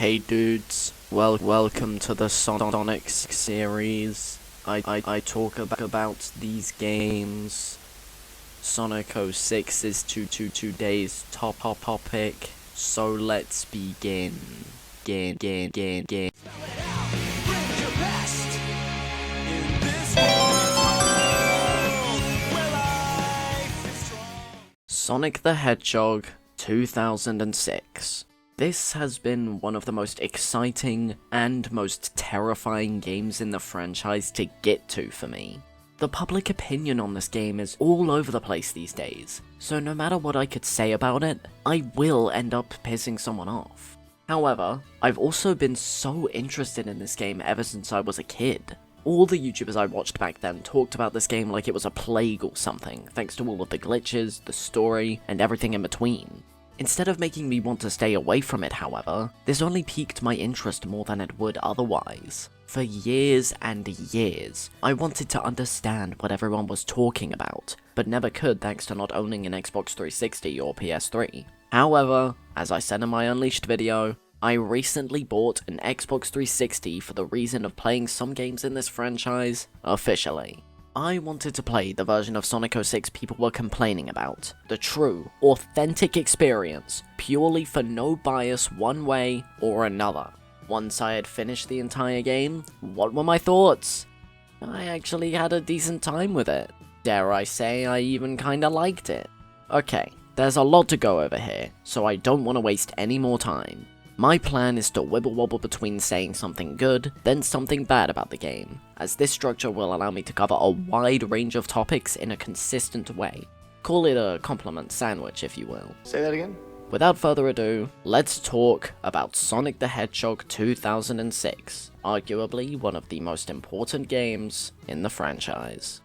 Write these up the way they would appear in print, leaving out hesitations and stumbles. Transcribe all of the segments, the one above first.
Hey dudes, welcome to the Sonic series. I talk about these games. Sonic 06 is today's top topic, so let's begin. Sonic the Hedgehog 2006. This has been one of the most exciting and most terrifying games in the franchise to get to for me. The public opinion on this game is all over the place these days, so no matter what I could say about it, I will end up pissing someone off. However, I've also been so interested in this game ever since I was a kid. All the YouTubers I watched back then talked about this game like it was a plague or something, thanks to all of the glitches, the story, and everything in between. Instead of making me want to stay away from it, however, this only piqued my interest more than it would otherwise. For years and years, I wanted to understand what everyone was talking about, but never could thanks to not owning an Xbox 360 or PS3. However, as I said in my Unleashed video, I recently bought an Xbox 360 for the reason of playing some games in this franchise officially. I wanted to play the version of Sonic 06 people were complaining about, the true, authentic experience, purely for no bias one way or another. Once I had finished the entire game, what were my thoughts? I actually had a decent time with it. Dare I say I even kinda liked it. Okay, there's a lot to go over here, so I don't want to waste any more time. My plan is to wibble-wobble between saying something good, then something bad about the game, as this structure will allow me to cover a wide range of topics in a consistent way. Call it a compliment sandwich, if you will. Say that again? Without further ado, let's talk about Sonic the Hedgehog 2006, arguably one of the most important games in the franchise.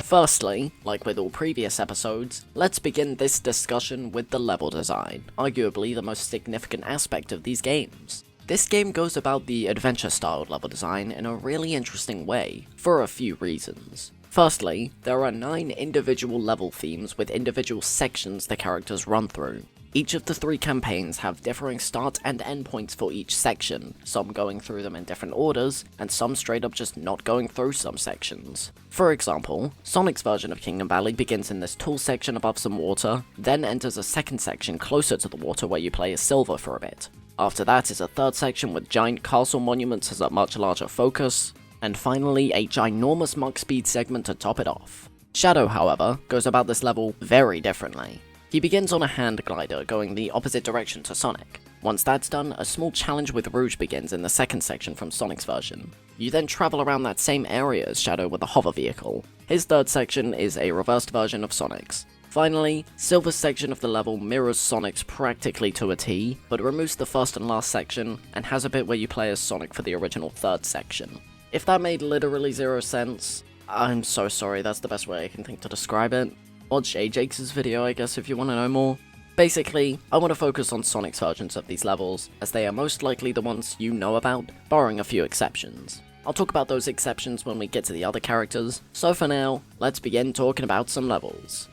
Firstly, like with all previous episodes, let's begin this discussion with the level design, arguably the most significant aspect of these games. This game goes about the adventure-styled level design in a really interesting way, for a few reasons. Firstly, there are 9 individual level themes with individual sections the characters run through. Each of the 3 campaigns have differing start and end points for each section, some going through them in different orders, and some straight up just not going through some sections. For example, Sonic's version of Kingdom Valley begins in this tool section above some water, then enters a second section closer to the water where you play as Silver for a bit. After that is a third section with giant castle monuments as a much larger focus, and finally a ginormous Mach Speed segment to top it off. Shadow, however, goes about this level very differently. He begins on a hand glider going the opposite direction to Sonic. Once that's done, a small challenge with Rouge begins in the second section from Sonic's version. You then travel around that same area as Shadow with a hover vehicle. His third section is a reversed version of Sonic's. Finally, Silver's section of the level mirrors Sonic's practically to a T, but removes the first and last section, and has a bit where you play as Sonic for the original third section. If that made literally 0 sense, I'm so sorry, that's the best way I can think to describe it. Watch AJax's video, I guess, if you want to know more. Basically, I want to focus on Sonic's versions of these levels, as they are most likely the ones you know about, barring a few exceptions. I'll talk about those exceptions when we get to the other characters, so for now, let's begin talking about some levels.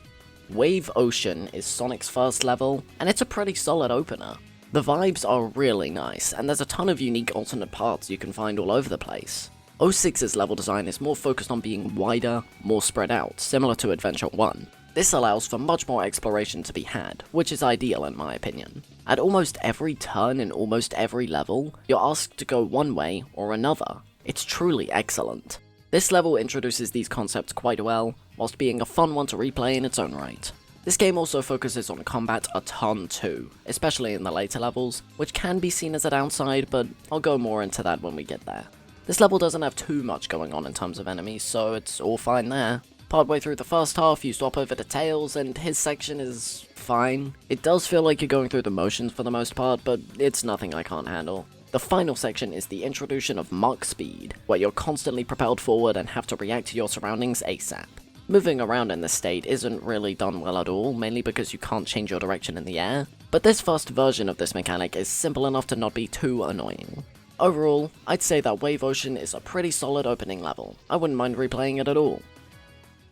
Wave Ocean is Sonic's first level, and it's a pretty solid opener. The vibes are really nice, and there's a ton of unique alternate paths you can find all over the place. 06's level design is more focused on being wider, more spread out, similar to Adventure 1. This allows for much more exploration to be had, which is ideal in my opinion. At almost every turn in almost every level, you're asked to go one way or another. It's truly excellent. This level introduces these concepts quite well, whilst being a fun one to replay in its own right. This game also focuses on combat a ton too, especially in the later levels, which can be seen as a downside, but I'll go more into that when we get there. This level doesn't have too much going on in terms of enemies, so it's all fine there. Partway through the first half, you swap over to Tails, and his section is fine. It does feel like you're going through the motions for the most part, but it's nothing I can't handle. The final section is the introduction of Mach Speed, where you're constantly propelled forward and have to react to your surroundings ASAP. Moving around in this state isn't really done well at all, mainly because you can't change your direction in the air, but this first version of this mechanic is simple enough to not be too annoying. Overall, I'd say that Wave Ocean is a pretty solid opening level. I wouldn't mind replaying it at all.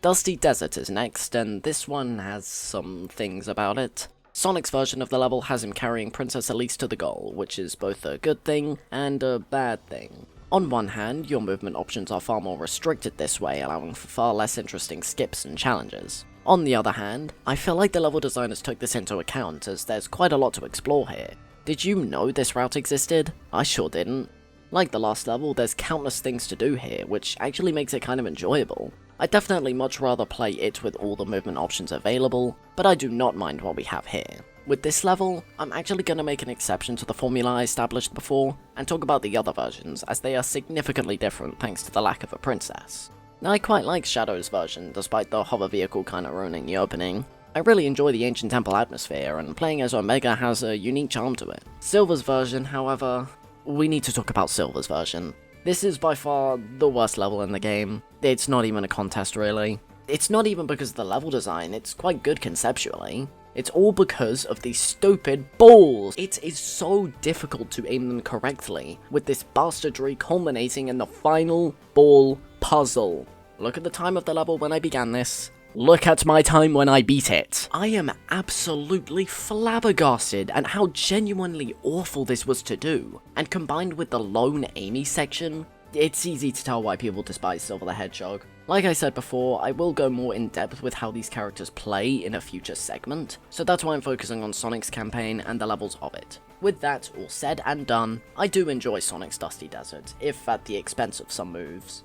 Dusty Desert is next, and this one has some things about it. Sonic's version of the level has him carrying Princess Elise to the goal, which is both a good thing and a bad thing. On one hand, your movement options are far more restricted this way, allowing for far less interesting skips and challenges. On the other hand, I feel like the level designers took this into account, as there's quite a lot to explore here. Did you know this route existed? I sure didn't. Like the last level, there's countless things to do here, which actually makes it kind of enjoyable. I'd definitely much rather play it with all the movement options available, but I do not mind what we have here. With this level, I'm actually going to make an exception to the formula I established before, and talk about the other versions, as they are significantly different thanks to the lack of a princess. Now, I quite like Shadow's version, despite the hover vehicle kinda ruining the opening. I really enjoy the ancient temple atmosphere, and playing as Omega has a unique charm to it. Silver's version, however, we need to talk about Silver's version. This is by far the worst level in the game. It's not even a contest, really. It's not even because of the level design, it's quite good conceptually. It's all because of these stupid balls. It is so difficult to aim them correctly, with this bastardry culminating in the final ball puzzle. Look at the time of the level when I began this. Look at my time when I beat it. I am absolutely flabbergasted at how genuinely awful this was to do, and combined with the lone Amy section, it's easy to tell why people despise Silver the Hedgehog. Like I said before, I will go more in depth with how these characters play in a future segment, so that's why I'm focusing on Sonic's campaign and the levels of it. With that all said and done, I do enjoy Sonic's Dusty Desert, if at the expense of some moves.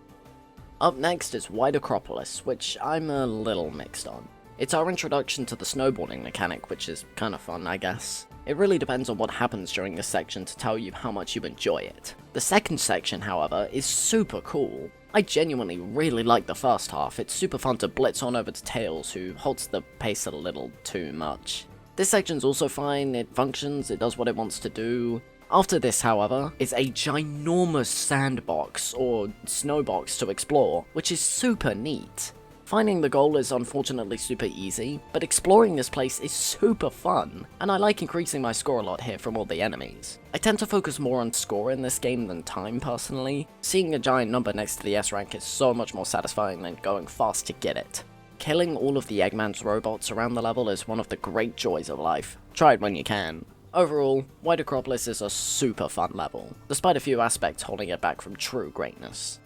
Up next is White Acropolis, which I'm a little mixed on. It's our introduction to the snowboarding mechanic, which is kinda fun, I guess. It really depends on what happens during this section to tell you how much you enjoy it. The second section, however, is super cool. I genuinely really like the first half. It's super fun to blitz on over to Tails, who halts the pace a little too much. This section's also fine, it functions, it does what it wants to do. After this, however, is a ginormous sandbox, or snowbox, to explore, which is super neat. Finding the goal is unfortunately super easy, but exploring this place is super fun, and I like increasing my score a lot here from all the enemies. I tend to focus more on score in this game than time personally. Seeing a giant number next to the S rank is so much more satisfying than going fast to get it. Killing all of the Eggman's robots around the level is one of the great joys of life. Try it when you can. Overall, White Acropolis is a super fun level, despite a few aspects holding it back from true greatness.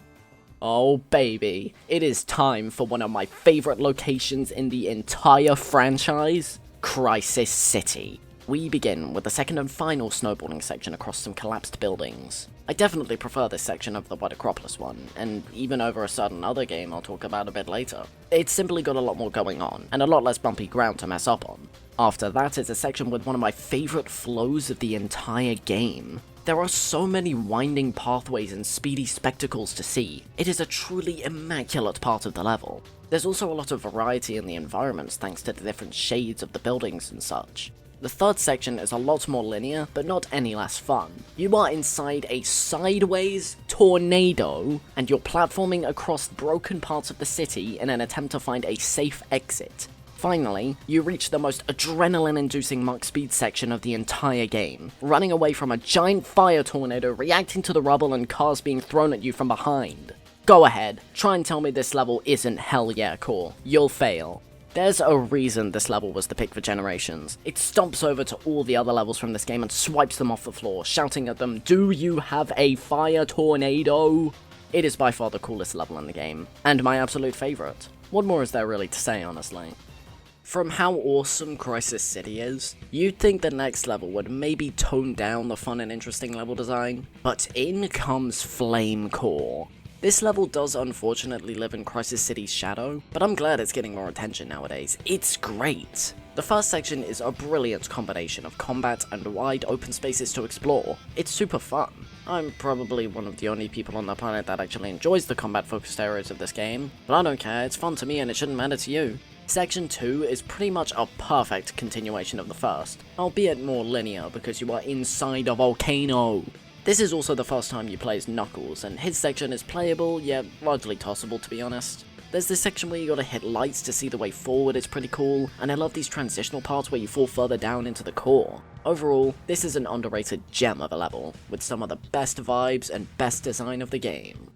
Oh baby, it is time for one of my favorite locations in the entire franchise, Crisis City. We begin with the second and final snowboarding section across some collapsed buildings. I definitely prefer this section over the White Acropolis one, and even over a certain other game I'll talk about a bit later. It's simply got a lot more going on, and a lot less bumpy ground to mess up on. After that is a section with one of my favorite flows of the entire game. There are so many winding pathways and speedy spectacles to see. It is a truly immaculate part of the level. There's also a lot of variety in the environments thanks to the different shades of the buildings and such. The third section is a lot more linear, but not any less fun. You are inside a sideways tornado, and you're platforming across broken parts of the city in an attempt to find a safe exit. Finally, you reach the most adrenaline-inducing Mach Speed section of the entire game, running away from a giant fire tornado reacting to the rubble and cars being thrown at you from behind. Go ahead, try and tell me this level isn't hell yeah core. You'll fail. There's a reason this level was the pick for Generations. It stomps over to all the other levels from this game and swipes them off the floor, shouting at them, "Do you have a fire tornado?" It is by far the coolest level in the game, and my absolute favourite. What more is there really to say, honestly? From how awesome Crisis City is, you'd think the next level would maybe tone down the fun and interesting level design, but in comes Flame Core. This level does unfortunately live in Crisis City's shadow, but I'm glad it's getting more attention nowadays. It's great! The first section is a brilliant combination of combat and wide open spaces to explore. It's super fun. I'm probably one of the only people on the planet that actually enjoys the combat-focused areas of this game, but I don't care, it's fun to me and it shouldn't matter to you. Section 2 is pretty much a perfect continuation of the first, albeit more linear because you are inside a volcano. This is also the first time you play as Knuckles, and his section is playable, yet largely tossable to be honest. There's this section where you gotta hit lights to see the way forward, it's pretty cool, and I love these transitional parts where you fall further down into the core. Overall, this is an underrated gem of a level, with some of the best vibes and best design of the game.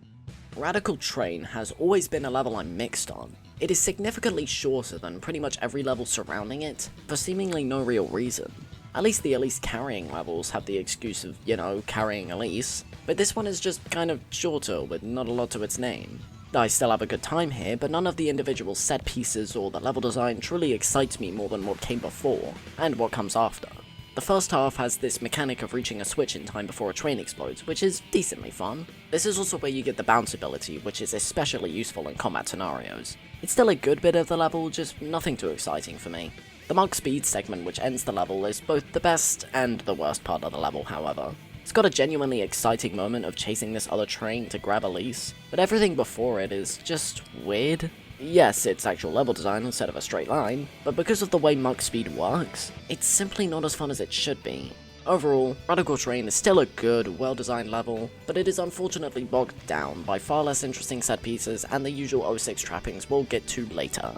Radical Train has always been a level I'm mixed on. It is significantly shorter than pretty much every level surrounding it, for seemingly no real reason. At least the Elise carrying levels have the excuse of, you know, carrying Elise, but this one is just kind of shorter with not a lot to its name. I still have a good time here, but none of the individual set pieces or the level design truly excites me more than what came before, and what comes after. The first half has this mechanic of reaching a switch in time before a train explodes, which is decently fun. This is also where you get the bounce ability, which is especially useful in combat scenarios. It's still a good bit of the level, just nothing too exciting for me. The Mark Speed segment which ends the level is both the best and the worst part of the level, however. It's got a genuinely exciting moment of chasing this other train to grab Elise, but everything before it is just weird. Yes, it's actual level design instead of a straight line, but because of the way Mark Speed works, it's simply not as fun as it should be. Overall, Radical Train is still a good, well-designed level, but it is unfortunately bogged down by far less interesting set pieces and the usual 06 trappings we'll get to later.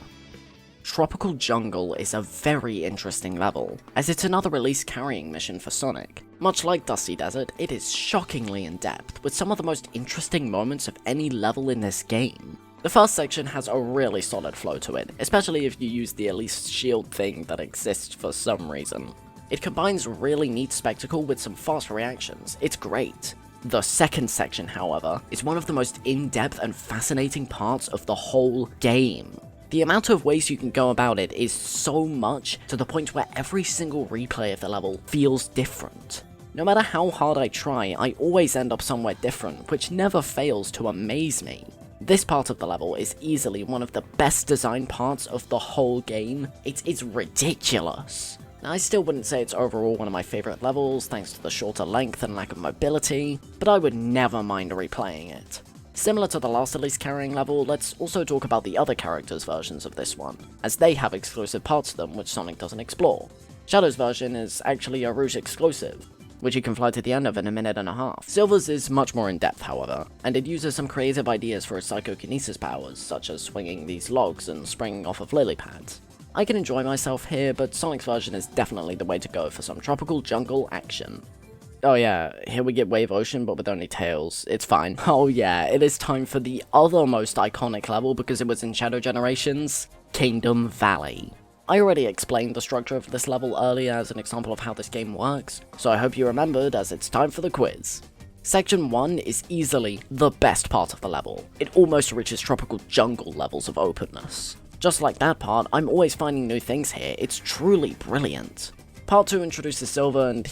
Tropical Jungle is a very interesting level, as it's another release carrying mission for Sonic. Much like Dusty Desert, it is shockingly in-depth, with some of the most interesting moments of any level in this game. The first section has a really solid flow to it, especially if you use the Elise shield thing that exists for some reason. It combines really neat spectacle with some fast reactions, it's great. The second section, however, is one of the most in-depth and fascinating parts of the whole game. The amount of ways you can go about it is so much, to the point where every single replay of the level feels different. No matter how hard I try, I always end up somewhere different, which never fails to amaze me. This part of the level is easily one of the best designed parts of the whole game. It's ridiculous. Now, I still wouldn't say it's overall one of my favourite levels, thanks to the shorter length and lack of mobility, but I would never mind replaying it. Similar to the last Elise carrying level, let's also talk about the other characters' versions of this one, as they have exclusive parts to them which Sonic doesn't explore. Shadow's version is actually a Rouge exclusive, which you can fly to the end of in a minute and a half. Silver's is much more in-depth, however, and it uses some creative ideas for its psychokinesis powers, such as swinging these logs and springing off of lily pads. I can enjoy myself here, but Sonic's version is definitely the way to go for some tropical jungle action. Oh yeah, here we get Wave Ocean, but with only tails. It's fine. Oh yeah, it is time for the other most iconic level because it was in Shadow Generations, Kingdom Valley. I already explained the structure of this level earlier as an example of how this game works, so I hope you remembered as it's time for the quiz. Section 1 is easily the best part of the level. It almost reaches tropical jungle levels of openness. Just like that part, I'm always finding new things here, it's truly brilliant. Part 2 introduces Silver and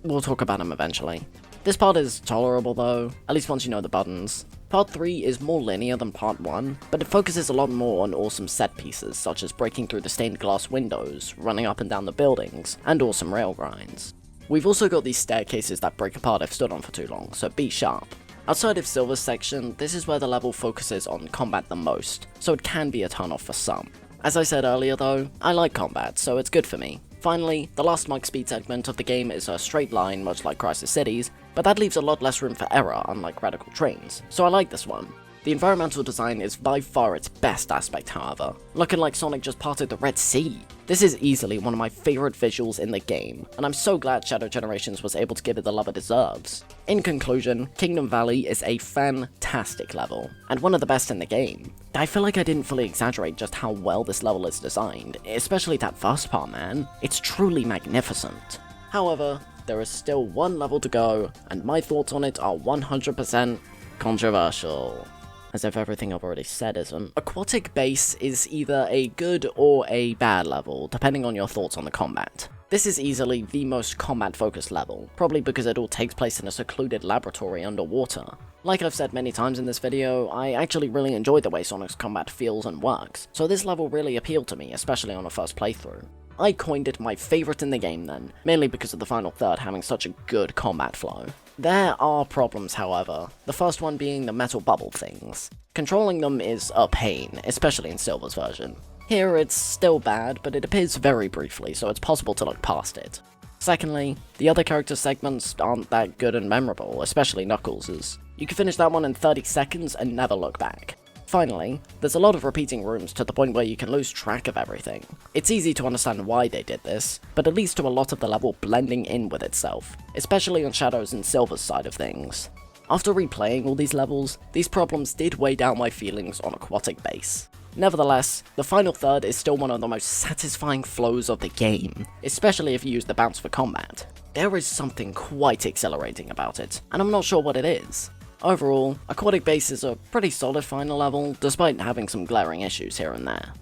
we'll talk about him eventually. This part is tolerable though, at least once you know the buttons. Part 3 is more linear than Part 1, but it focuses a lot more on awesome set pieces, such as breaking through the stained glass windows, running up and down the buildings, and awesome rail grinds. We've also got these staircases that break apart if stood on for too long, so be sharp. Outside of Silver's section, this is where the level focuses on combat the most, so it can be a turn off for some. As I said earlier though, I like combat, so it's good for me. Finally, the last Mark Speed segment of the game is a straight line, much like Crisis Cities, but that leaves a lot less room for error, unlike Radical Trains, so I like this one. The environmental design is by far its best aspect, however, looking like Sonic just parted the Red Sea. This is easily one of my favourite visuals in the game, and I'm so glad Shadow Generations was able to give it the love it deserves. In conclusion, Kingdom Valley is a fantastic level, and one of the best in the game. I feel like I didn't fully exaggerate just how well this level is designed, especially that first part, man. It's truly magnificent. However, there is still one level to go, and my thoughts on it are 100% controversial. As if everything I've already said isn't. Aquatic Base is either a good or a bad level, depending on your thoughts on the combat. This is easily the most combat-focused level, probably because it all takes place in a secluded laboratory underwater. Like I've said many times in this video, I actually really enjoy the way Sonic's combat feels and works, so this level really appealed to me, especially on a first playthrough. I coined it my favourite in the game then, mainly because of the final third having such a good combat flow. There are problems, however, the first one being the metal bubble things. Controlling them is a pain, especially in Silver's version. Here it's still bad, but it appears very briefly, so it's possible to look past it. Secondly, the other character segments aren't that good and memorable, especially Knuckles'. You can finish that one in 30 seconds and never look back. Finally, there's a lot of repeating rooms to the point where you can lose track of everything. It's easy to understand why they did this, but it leads to a lot of the level blending in with itself, especially on Shadow's and Silver's side of things. After replaying all these levels, these problems did weigh down my feelings on Aquatic base. Nevertheless, the final third is still one of the most satisfying flows of the game, especially if you use the bounce for combat. There is something quite exhilarating about it, and I'm not sure what it is. Overall, Aquatic base is a pretty solid final level, despite having some glaring issues here and there.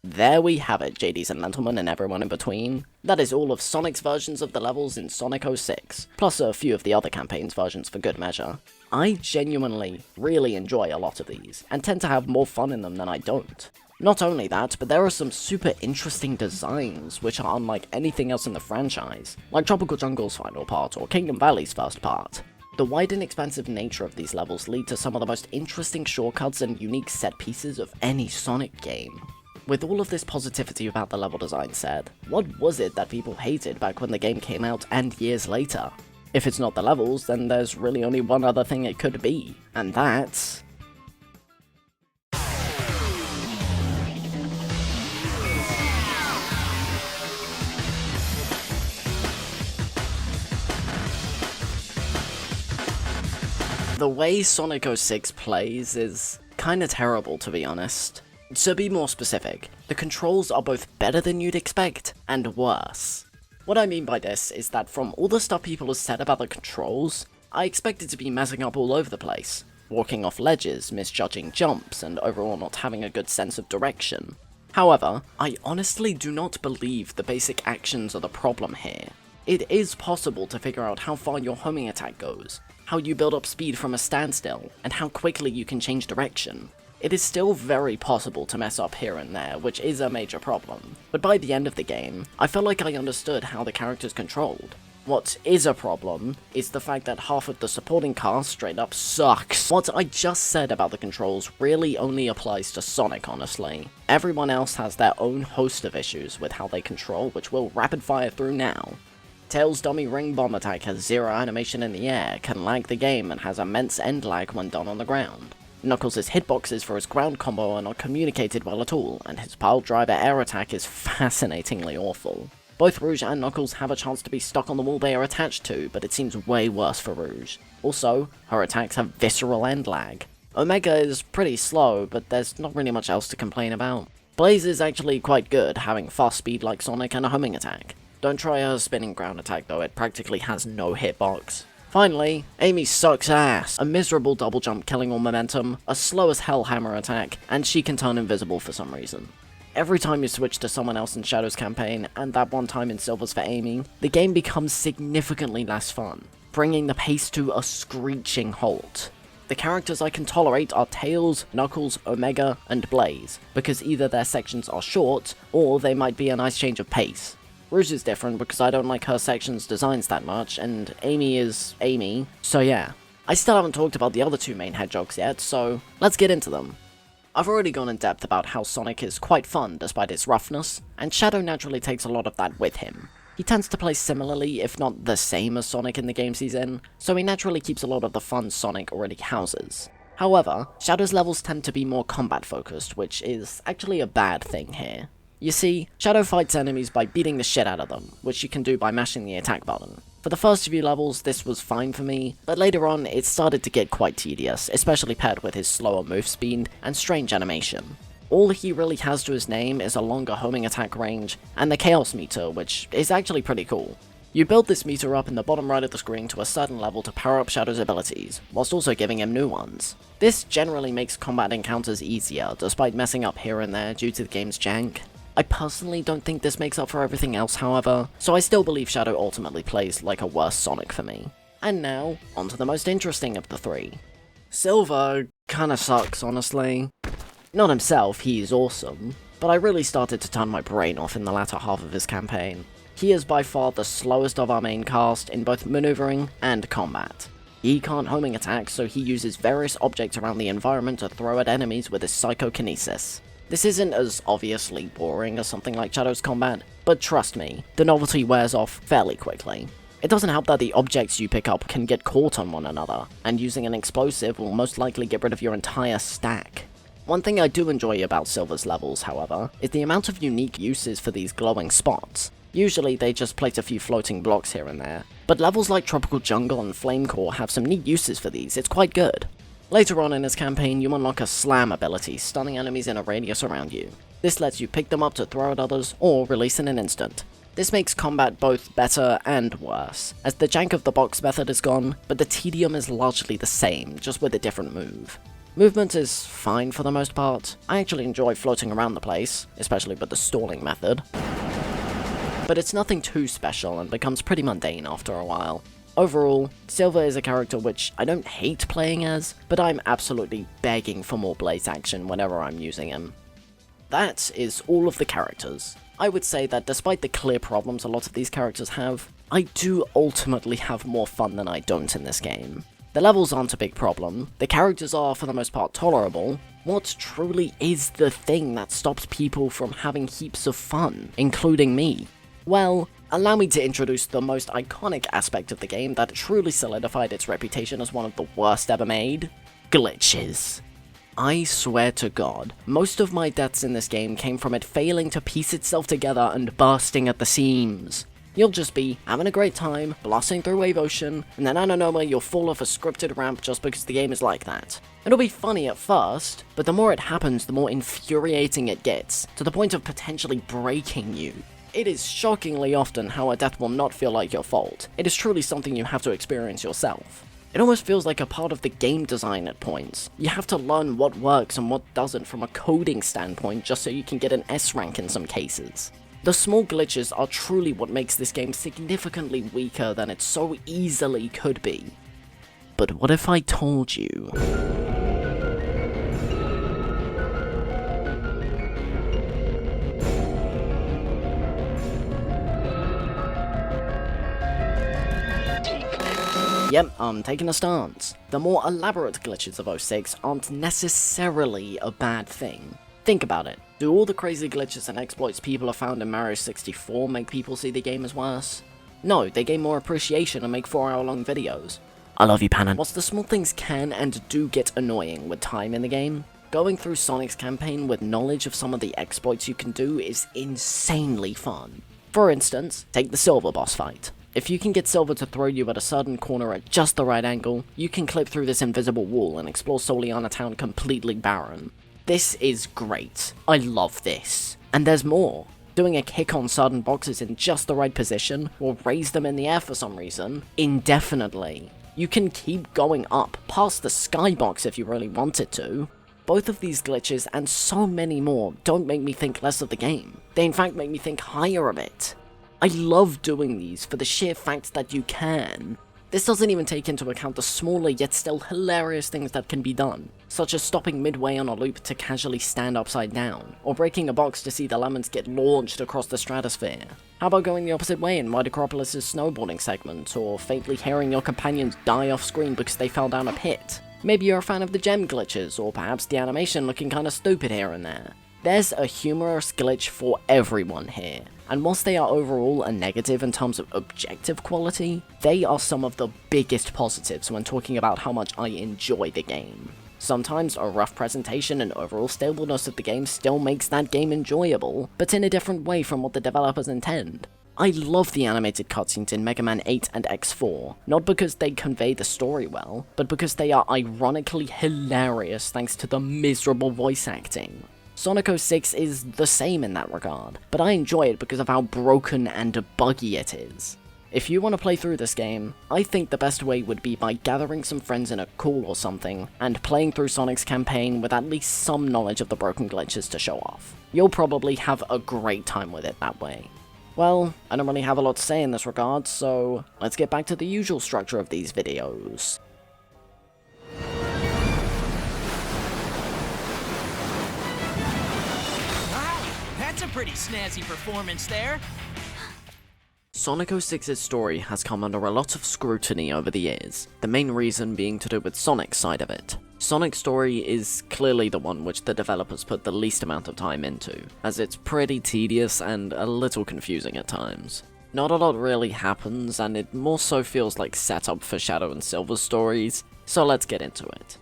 There we have it, JDs and gentlemen and everyone in between. That is all of Sonic's versions of the levels in Sonic 06, plus a few of the other campaign's versions for good measure. I genuinely really enjoy a lot of these, and tend to have more fun in them than I don't. Not only that, but there are some super interesting designs which are unlike anything else in the franchise, like Tropical Jungle's final part or Kingdom Valley's first part. The wide and expansive nature of these levels lead to some of the most interesting shortcuts and unique set pieces of any Sonic game. With all of this positivity about the level design said, what was it that people hated back when the game came out and years later? If it's not the levels, then there's really only one other thing it could be, and that's... the way Sonic 06 plays is kinda terrible, to be honest. To be more specific, the controls are both better than you'd expect, and worse. What I mean by this is that from all the stuff people have said about the controls, I expected to be messing up all over the place. Walking off ledges, misjudging jumps, and overall not having a good sense of direction. However, I honestly do not believe the basic actions are the problem here. It is possible to figure out how far your homing attack goes, how you build up speed from a standstill, and how quickly you can change direction. It is still very possible to mess up here and there, which is a major problem, but by the end of the game, I felt like I understood how the characters controlled. What is a problem is the fact that half of the supporting cast straight up sucks. What I just said about the controls really only applies to Sonic, honestly. Everyone else has their own host of issues with how they control, which we'll rapid fire through now. Tails' dummy ring bomb attack has zero animation in the air, can lag the game, and has immense end lag when done on the ground. Knuckles' hitboxes for his ground combo are not communicated well at all, and his pile driver air attack is fascinatingly awful. Both Rouge and Knuckles have a chance to be stuck on the wall they are attached to, but it seems way worse for Rouge. Also, her attacks have visceral end lag. Omega is pretty slow, but there's not really much else to complain about. Blaze is actually quite good, having fast speed like Sonic and a homing attack. Don't try her spinning ground attack though, it practically has no hitbox. Finally, Amy sucks ass. A miserable double jump killing all momentum, a slow as hell hammer attack, and she can turn invisible for some reason. Every time you switch to someone else in Shadow's campaign, and that one time in Silver's for Amy, the game becomes significantly less fun, bringing the pace to a screeching halt. The characters I can tolerate are Tails, Knuckles, Omega, and Blaze, because either their sections are short, or they might be a nice change of pace. Rouge is different because I don't like her section's designs that much, and Amy is Amy, so yeah. I still haven't talked about the other two main hedgehogs yet, so let's get into them. I've already gone in depth about how Sonic is quite fun despite its roughness, and Shadow naturally takes a lot of that with him. He tends to play similarly, if not the same as Sonic in the games he's in, so he naturally keeps a lot of the fun Sonic already houses. However, Shadow's levels tend to be more combat focused, which is actually a bad thing here. You see, Shadow fights enemies by beating the shit out of them, which you can do by mashing the attack button. For the first few levels, this was fine for me, but later on, it started to get quite tedious, especially paired with his slower move speed and strange animation. All he really has to his name is a longer homing attack range, and the Chaos meter, which is actually pretty cool. You build this meter up in the bottom right of the screen to a certain level to power up Shadow's abilities, whilst also giving him new ones. This generally makes combat encounters easier, despite messing up here and there due to the game's jank. I personally don't think this makes up for everything else, however, so I still believe Shadow ultimately plays like a worse Sonic for me. And now, on to the most interesting of the three. Silver kinda sucks, honestly. Not himself, he's awesome, but I really started to turn my brain off in the latter half of his campaign. He is by far the slowest of our main cast in both maneuvering and combat. He can't homing attack, so he uses various objects around the environment to throw at enemies with his psychokinesis. This isn't as obviously boring as something like Shadow's combat, but trust me, the novelty wears off fairly quickly. It doesn't help that the objects you pick up can get caught on one another, and using an explosive will most likely get rid of your entire stack. One thing I do enjoy about Silver's levels, however, is the amount of unique uses for these glowing spots. Usually they just place a few floating blocks here and there, but levels like Tropical Jungle and Flame-Core have some neat uses for these. It's quite good. Later on in this campaign, you unlock a slam ability, stunning enemies in a radius around you. This lets you pick them up to throw at others, or release in an instant. This makes combat both better and worse, as the jank of the box method is gone, but the tedium is largely the same, just with a different move. Movement is fine for the most part. I actually enjoy floating around the place, especially with the stalling method. But it's nothing too special and becomes pretty mundane after a while. Overall, Silver is a character which I don't hate playing as, but I'm absolutely begging for more blaze action whenever I'm using him. That is all of the characters. I would say that despite the clear problems a lot of these characters have, I do ultimately have more fun than I don't in this game. The levels aren't a big problem, the characters are for the most part tolerable. What truly is the thing that stops people from having heaps of fun, including me? Well, allow me to introduce the most iconic aspect of the game that truly solidified its reputation as one of the worst ever made: glitches. I swear to God, most of my deaths in this game came from it failing to piece itself together and bursting at the seams. You'll just be having a great time, blasting through Wave Ocean, and then out of nowhere you'll fall off a scripted ramp just because the game is like that. It'll be funny at first, but the more it happens, the more infuriating it gets, to the point of potentially breaking you. It is shockingly often how a death will not feel like your fault. It is truly something you have to experience yourself. It almost feels like a part of the game design at points. You have to learn what works and what doesn't from a coding standpoint just so you can get an S rank in some cases. The small glitches are truly what makes this game significantly weaker than it so easily could be. But what if I told you? Yep, I'm taking a stance. The more elaborate glitches of 06 aren't necessarily a bad thing. Think about it. Do all the crazy glitches and exploits people have found in Mario 64 make people see the game as worse? No, they gain more appreciation and make 4-hour-long videos. I love you, Panon. Whilst the small things can and do get annoying with time in the game, going through Sonic's campaign with knowledge of some of the exploits you can do is insanely fun. For instance, take the Silver boss fight. If you can get Silver to throw you at a certain corner at just the right angle, you can clip through this invisible wall and explore Soleanna Town completely barren. This is great. I love this. And there's more. Doing a kick on certain boxes in just the right position, or raise them in the air for some reason, indefinitely. You can keep going up, past the skybox if you really wanted to. Both of these glitches, and so many more, don't make me think less of the game. They in fact make me think higher of it. I love doing these for the sheer fact that you can. This doesn't even take into account the smaller yet still hilarious things that can be done, such as stopping midway on a loop to casually stand upside down, or breaking a box to see the lemons get launched across the stratosphere. How about going the opposite way in White Acropolis' snowboarding segment, or faintly hearing your companions die off screen because they fell down a pit? Maybe you're a fan of the gem glitches, or perhaps the animation looking kinda stupid here and there. There's a humorous glitch for everyone here, and whilst they are overall a negative in terms of objective quality, they are some of the biggest positives when talking about how much I enjoy the game. Sometimes a rough presentation and overall stableness of the game still makes that game enjoyable, but in a different way from what the developers intend. I love the animated cutscenes in Mega Man 8 and X4, not because they convey the story well, but because they are ironically hilarious thanks to the miserable voice acting. Sonic 06 is the same in that regard, but I enjoy it because of how broken and buggy it is. If you want to play through this game, I think the best way would be by gathering some friends in a call or something, and playing through Sonic's campaign with at least some knowledge of the broken glitches to show off. You'll probably have a great time with it that way. Well, I don't really have a lot to say in this regard, so let's get back to the usual structure of these videos. That's a pretty snazzy performance there. Sonic 06's story has come under a lot of scrutiny over the years, the main reason being to do with Sonic's side of it. Sonic's story is clearly the one which the developers put the least amount of time into, as it's pretty tedious and a little confusing at times. Not a lot really happens, and it more so feels like setup for Shadow and Silver's stories, so let's get into it.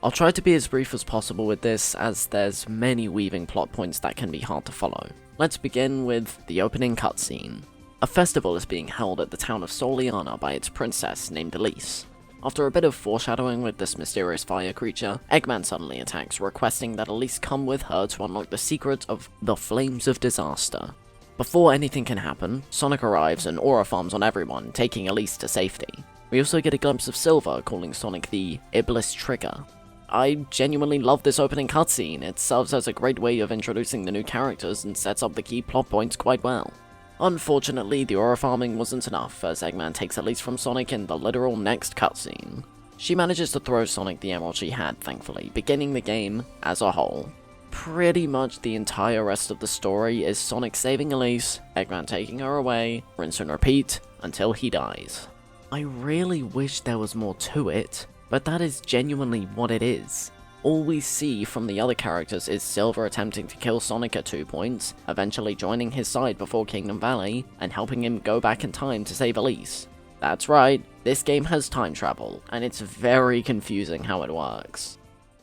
I'll try to be as brief as possible with this, as there's many weaving plot points that can be hard to follow. Let's begin with the opening cutscene. A festival is being held at the town of Soleanna by its princess named Elise. After a bit of foreshadowing with this mysterious fire creature, Eggman suddenly attacks, requesting that Elise come with her to unlock the secret of the Flames of Disaster. Before anything can happen, Sonic arrives and aura farms on everyone, taking Elise to safety. We also get a glimpse of Silver calling Sonic the Iblis Trigger. I genuinely love this opening cutscene. It serves as a great way of introducing the new characters and sets up the key plot points quite well. Unfortunately, the aura farming wasn't enough, as Eggman takes Elise from Sonic in the literal next cutscene. She manages to throw Sonic the emerald she had, thankfully, beginning the game as a whole. Pretty much the entire rest of the story is Sonic saving Elise, Eggman taking her away, rinse and repeat, until he dies. I really wish there was more to it, but that is genuinely what it is. All we see from the other characters is Silver attempting to kill Sonic at 2 points, eventually joining his side before Kingdom Valley, and helping him go back in time to save Elise. That's right, this game has time travel, and it's very confusing how it works.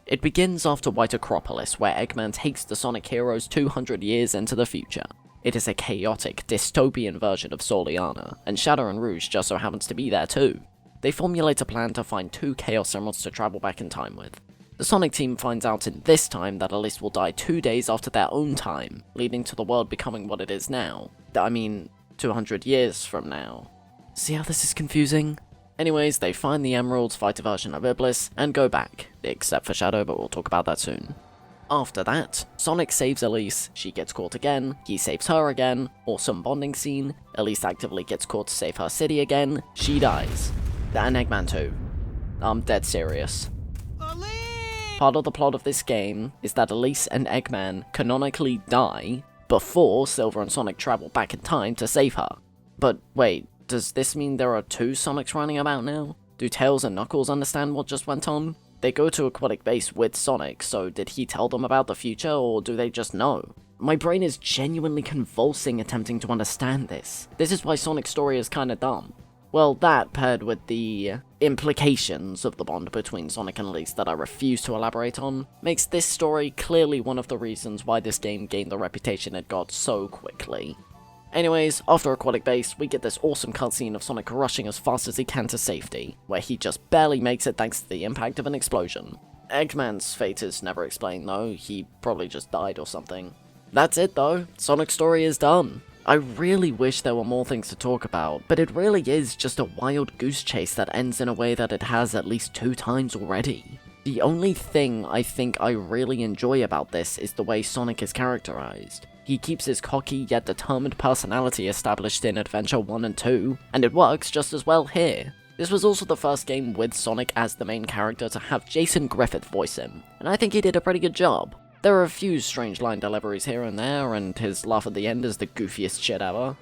It begins after White Acropolis, where Eggman takes the Sonic heroes 200 years into the future. It is a chaotic, dystopian version of Soleanna, and Shadow and Rouge just so happens to be there too. They formulate a plan to find 2 Chaos Emeralds to travel back in time with. The Sonic team finds out in this time that Elise will die 2 days after their own time, leading to the world becoming what it is now. I mean, 200 years from now. See how this is confusing? Anyways, they find the emeralds, fight a version of Iblis, and go back, except for Shadow, but we'll talk about that soon. After that, Sonic saves Elise, she gets caught again, he saves her again, awesome bonding scene, Elise actively gets caught to save her city again, she dies. And Eggman too. I'm dead serious. Part of the plot of this game is that Elise and Eggman canonically die before Silver and Sonic travel back in time to save her. But wait, does this mean there are 2 Sonics running about now? Do Tails and Knuckles understand what just went on? They go to Aquatic base with Sonic, so did he tell them about the future, or do they just know? My brain is genuinely convulsing attempting to understand this. This is why Sonic's story is kinda dumb. Well, that paired with the implications of the bond between Sonic and Elise that I refuse to elaborate on, makes this story clearly one of the reasons why this game gained the reputation it got so quickly. Anyways, after Aquatic Base, we get this awesome cutscene of Sonic rushing as fast as he can to safety, where he just barely makes it thanks to the impact of an explosion. Eggman's fate is never explained though, he probably just died or something. That's it though, Sonic's story is done. I really wish there were more things to talk about, but it really is just a wild goose chase that ends in a way that it has at least 2 times already. The only thing I think I really enjoy about this is the way Sonic is characterized. He keeps his cocky yet determined personality established in Adventure 1 and 2, and it works just as well here. This was also the first game with Sonic as the main character to have Jason Griffith voice him, and I think he did a pretty good job. There are a few strange line deliveries here and there, and his laugh at the end is the goofiest shit ever.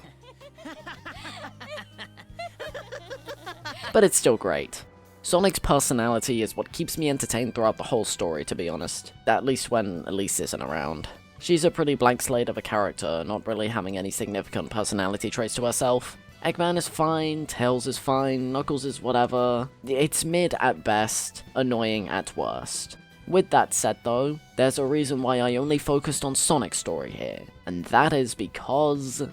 But it's still great. Sonic's personality is what keeps me entertained throughout the whole story, to be honest. At least when Elise isn't around. She's a pretty blank slate of a character, not really having any significant personality traits to herself. Eggman is fine, Tails is fine, Knuckles is whatever. It's mid at best, annoying at worst. With that said though, there's a reason why I only focused on Sonic's story here, and that is because...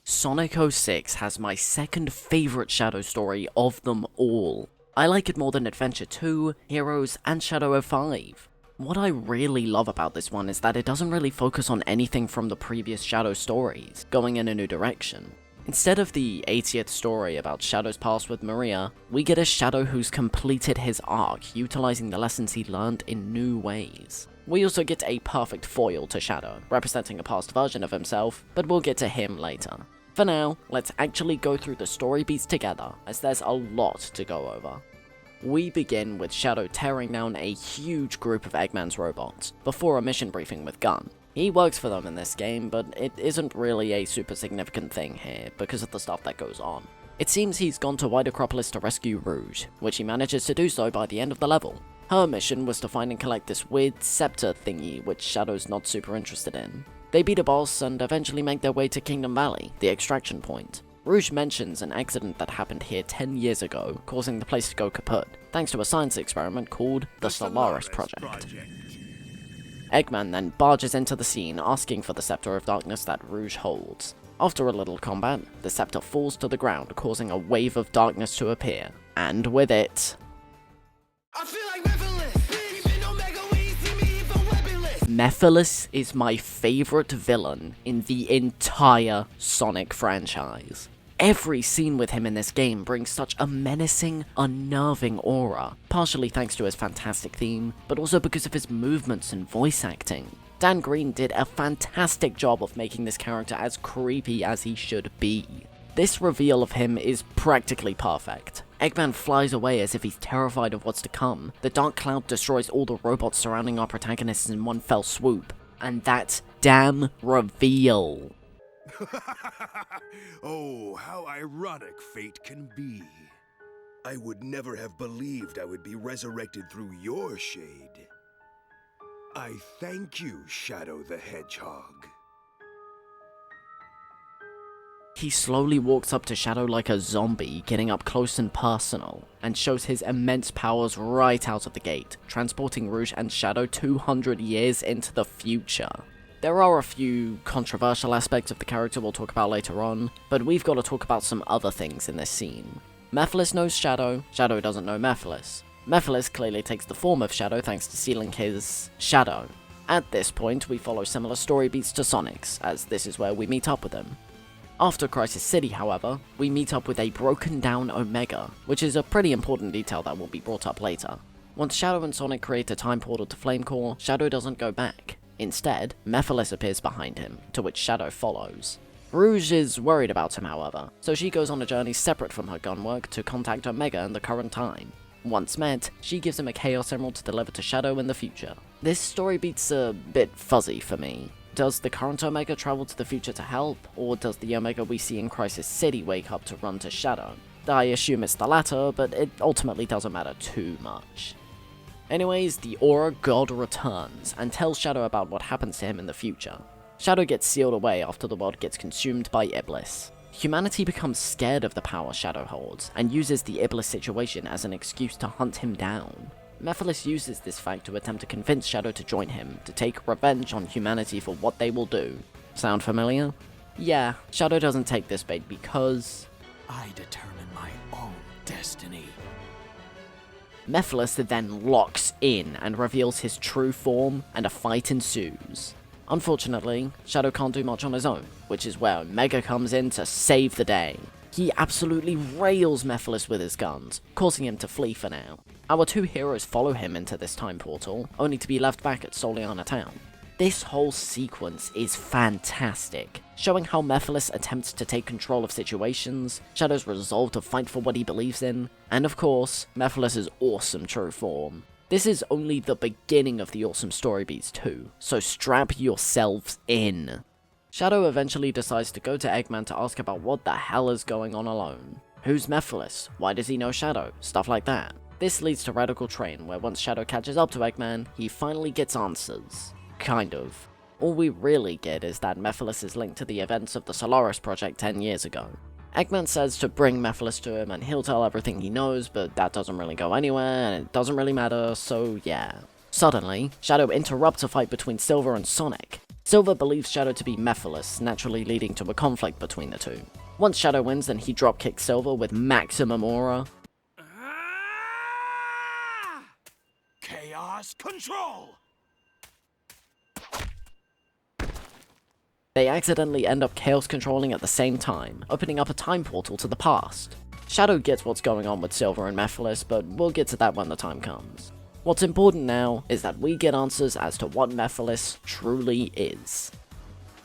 Sonic 06 has my second favourite Shadow story of them all. I like it more than Adventure 2, Heroes, and Shadow 05. What I really love about this one is that it doesn't really focus on anything from the previous Shadow stories, going in a new direction. Instead of the 80th story about Shadow's past with Maria, we get a Shadow who's completed his arc, utilizing the lessons he learned in new ways. We also get a perfect foil to Shadow, representing a past version of himself, but we'll get to him later. For now, let's actually go through the story beats together, as there's a lot to go over. We begin with Shadow tearing down a huge group of Eggman's robots, before a mission briefing with Gun. He works for them in this game, but it isn't really a super significant thing here, because of the stuff that goes on. It seems he's gone to White Acropolis to rescue Rouge, which he manages to do so by the end of the level. Her mission was to find and collect this weird scepter thingy, which Shadow's not super interested in. They beat a boss and eventually make their way to Kingdom Valley, the extraction point. Rouge mentions an accident that happened here 10 years ago, causing the place to go kaput, thanks to a science experiment called the Solaris Project. Eggman then barges into the scene, asking for the Scepter of Darkness that Rouge holds. After a little combat, the scepter falls to the ground, causing a wave of darkness to appear, and with it... I feel like Mephiles, even Omega, we see me even weaponless. Mephiles is my favorite villain in the entire Sonic franchise. Every scene with him in this game brings such a menacing, unnerving aura, partially thanks to his fantastic theme, but also because of his movements and voice acting. Dan Green did a fantastic job of making this character as creepy as he should be. This reveal of him is practically perfect. Eggman flies away as if he's terrified of what's to come. The Dark Cloud destroys all the robots surrounding our protagonists in one fell swoop. And that damn reveal. Oh, how ironic fate can be. I would never have believed I would be resurrected through your shade. I thank you, Shadow the Hedgehog. He slowly walks up to Shadow like a zombie, getting up close and personal, and shows his immense powers right out of the gate, transporting Rouge and Shadow 200 years into the future. There are a few controversial aspects of the character we'll talk about later on, but we've got to talk about some other things in this scene. Mephiles knows Shadow, Shadow doesn't know Mephiles. Mephiles clearly takes the form of Shadow thanks to stealing his Shadow. At this point, we follow similar story beats to Sonic's, as this is where we meet up with him. After Crisis City, however, we meet up with a broken down Omega, which is a pretty important detail that will be brought up later. Once Shadow and Sonic create a time portal to Flame-Core, Shadow doesn't go back. Instead, Mephiles appears behind him, to which Shadow follows. Rouge is worried about him, however, so she goes on a journey separate from her gunwork to contact Omega in the current time. Once met, she gives him a Chaos Emerald to deliver to Shadow in the future. This story beat's a bit fuzzy for me. Does the current Omega travel to the future to help, or does the Omega we see in Crisis City wake up to run to Shadow? I assume it's the latter, but it ultimately doesn't matter too much. Anyways, the Aura God returns, and tells Shadow about what happens to him in the future. Shadow gets sealed away after the world gets consumed by Iblis. Humanity becomes scared of the power Shadow holds, and uses the Iblis situation as an excuse to hunt him down. Mephiles uses this fact to attempt to convince Shadow to join him, to take revenge on humanity for what they will do. Sound familiar? Yeah, Shadow doesn't take this bait because... I determine my own destiny. Mephiles then locks in and reveals his true form, and a fight ensues. Unfortunately, Shadow can't do much on his own, which is where Omega comes in to save the day. He absolutely rails Mephiles with his guns, causing him to flee for now. Our two heroes follow him into this time portal, only to be left back at Soleanna Town. This whole sequence is fantastic, showing how Mephiles attempts to take control of situations, Shadow's resolve to fight for what he believes in, and of course, Mephiles' awesome true form. This is only the beginning of the awesome story beats too, so strap yourselves in. Shadow eventually decides to go to Eggman to ask about what the hell is going on alone. Who's Mephiles? Why does he know Shadow? Stuff like that. This leads to Radical Train, where once Shadow catches up to Eggman, he finally gets answers. Kind of. All we really get is that Mephiles is linked to the events of the Solaris Project 10 years ago. Eggman says to bring Mephiles to him and he'll tell everything he knows, but that doesn't really go anywhere, and it doesn't really matter, so yeah. Suddenly, Shadow interrupts a fight between Silver and Sonic. Silver believes Shadow to be Mephiles, naturally leading to a conflict between the two. Once Shadow wins, then he dropkicks Silver with maximum aura. Chaos control! They accidentally end up chaos controlling at the same time, opening up a time portal to the past. Shadow gets what's going on with Silver and Mephiles, but we'll get to that when the time comes. What's important now is that we get answers as to what Mephiles truly is.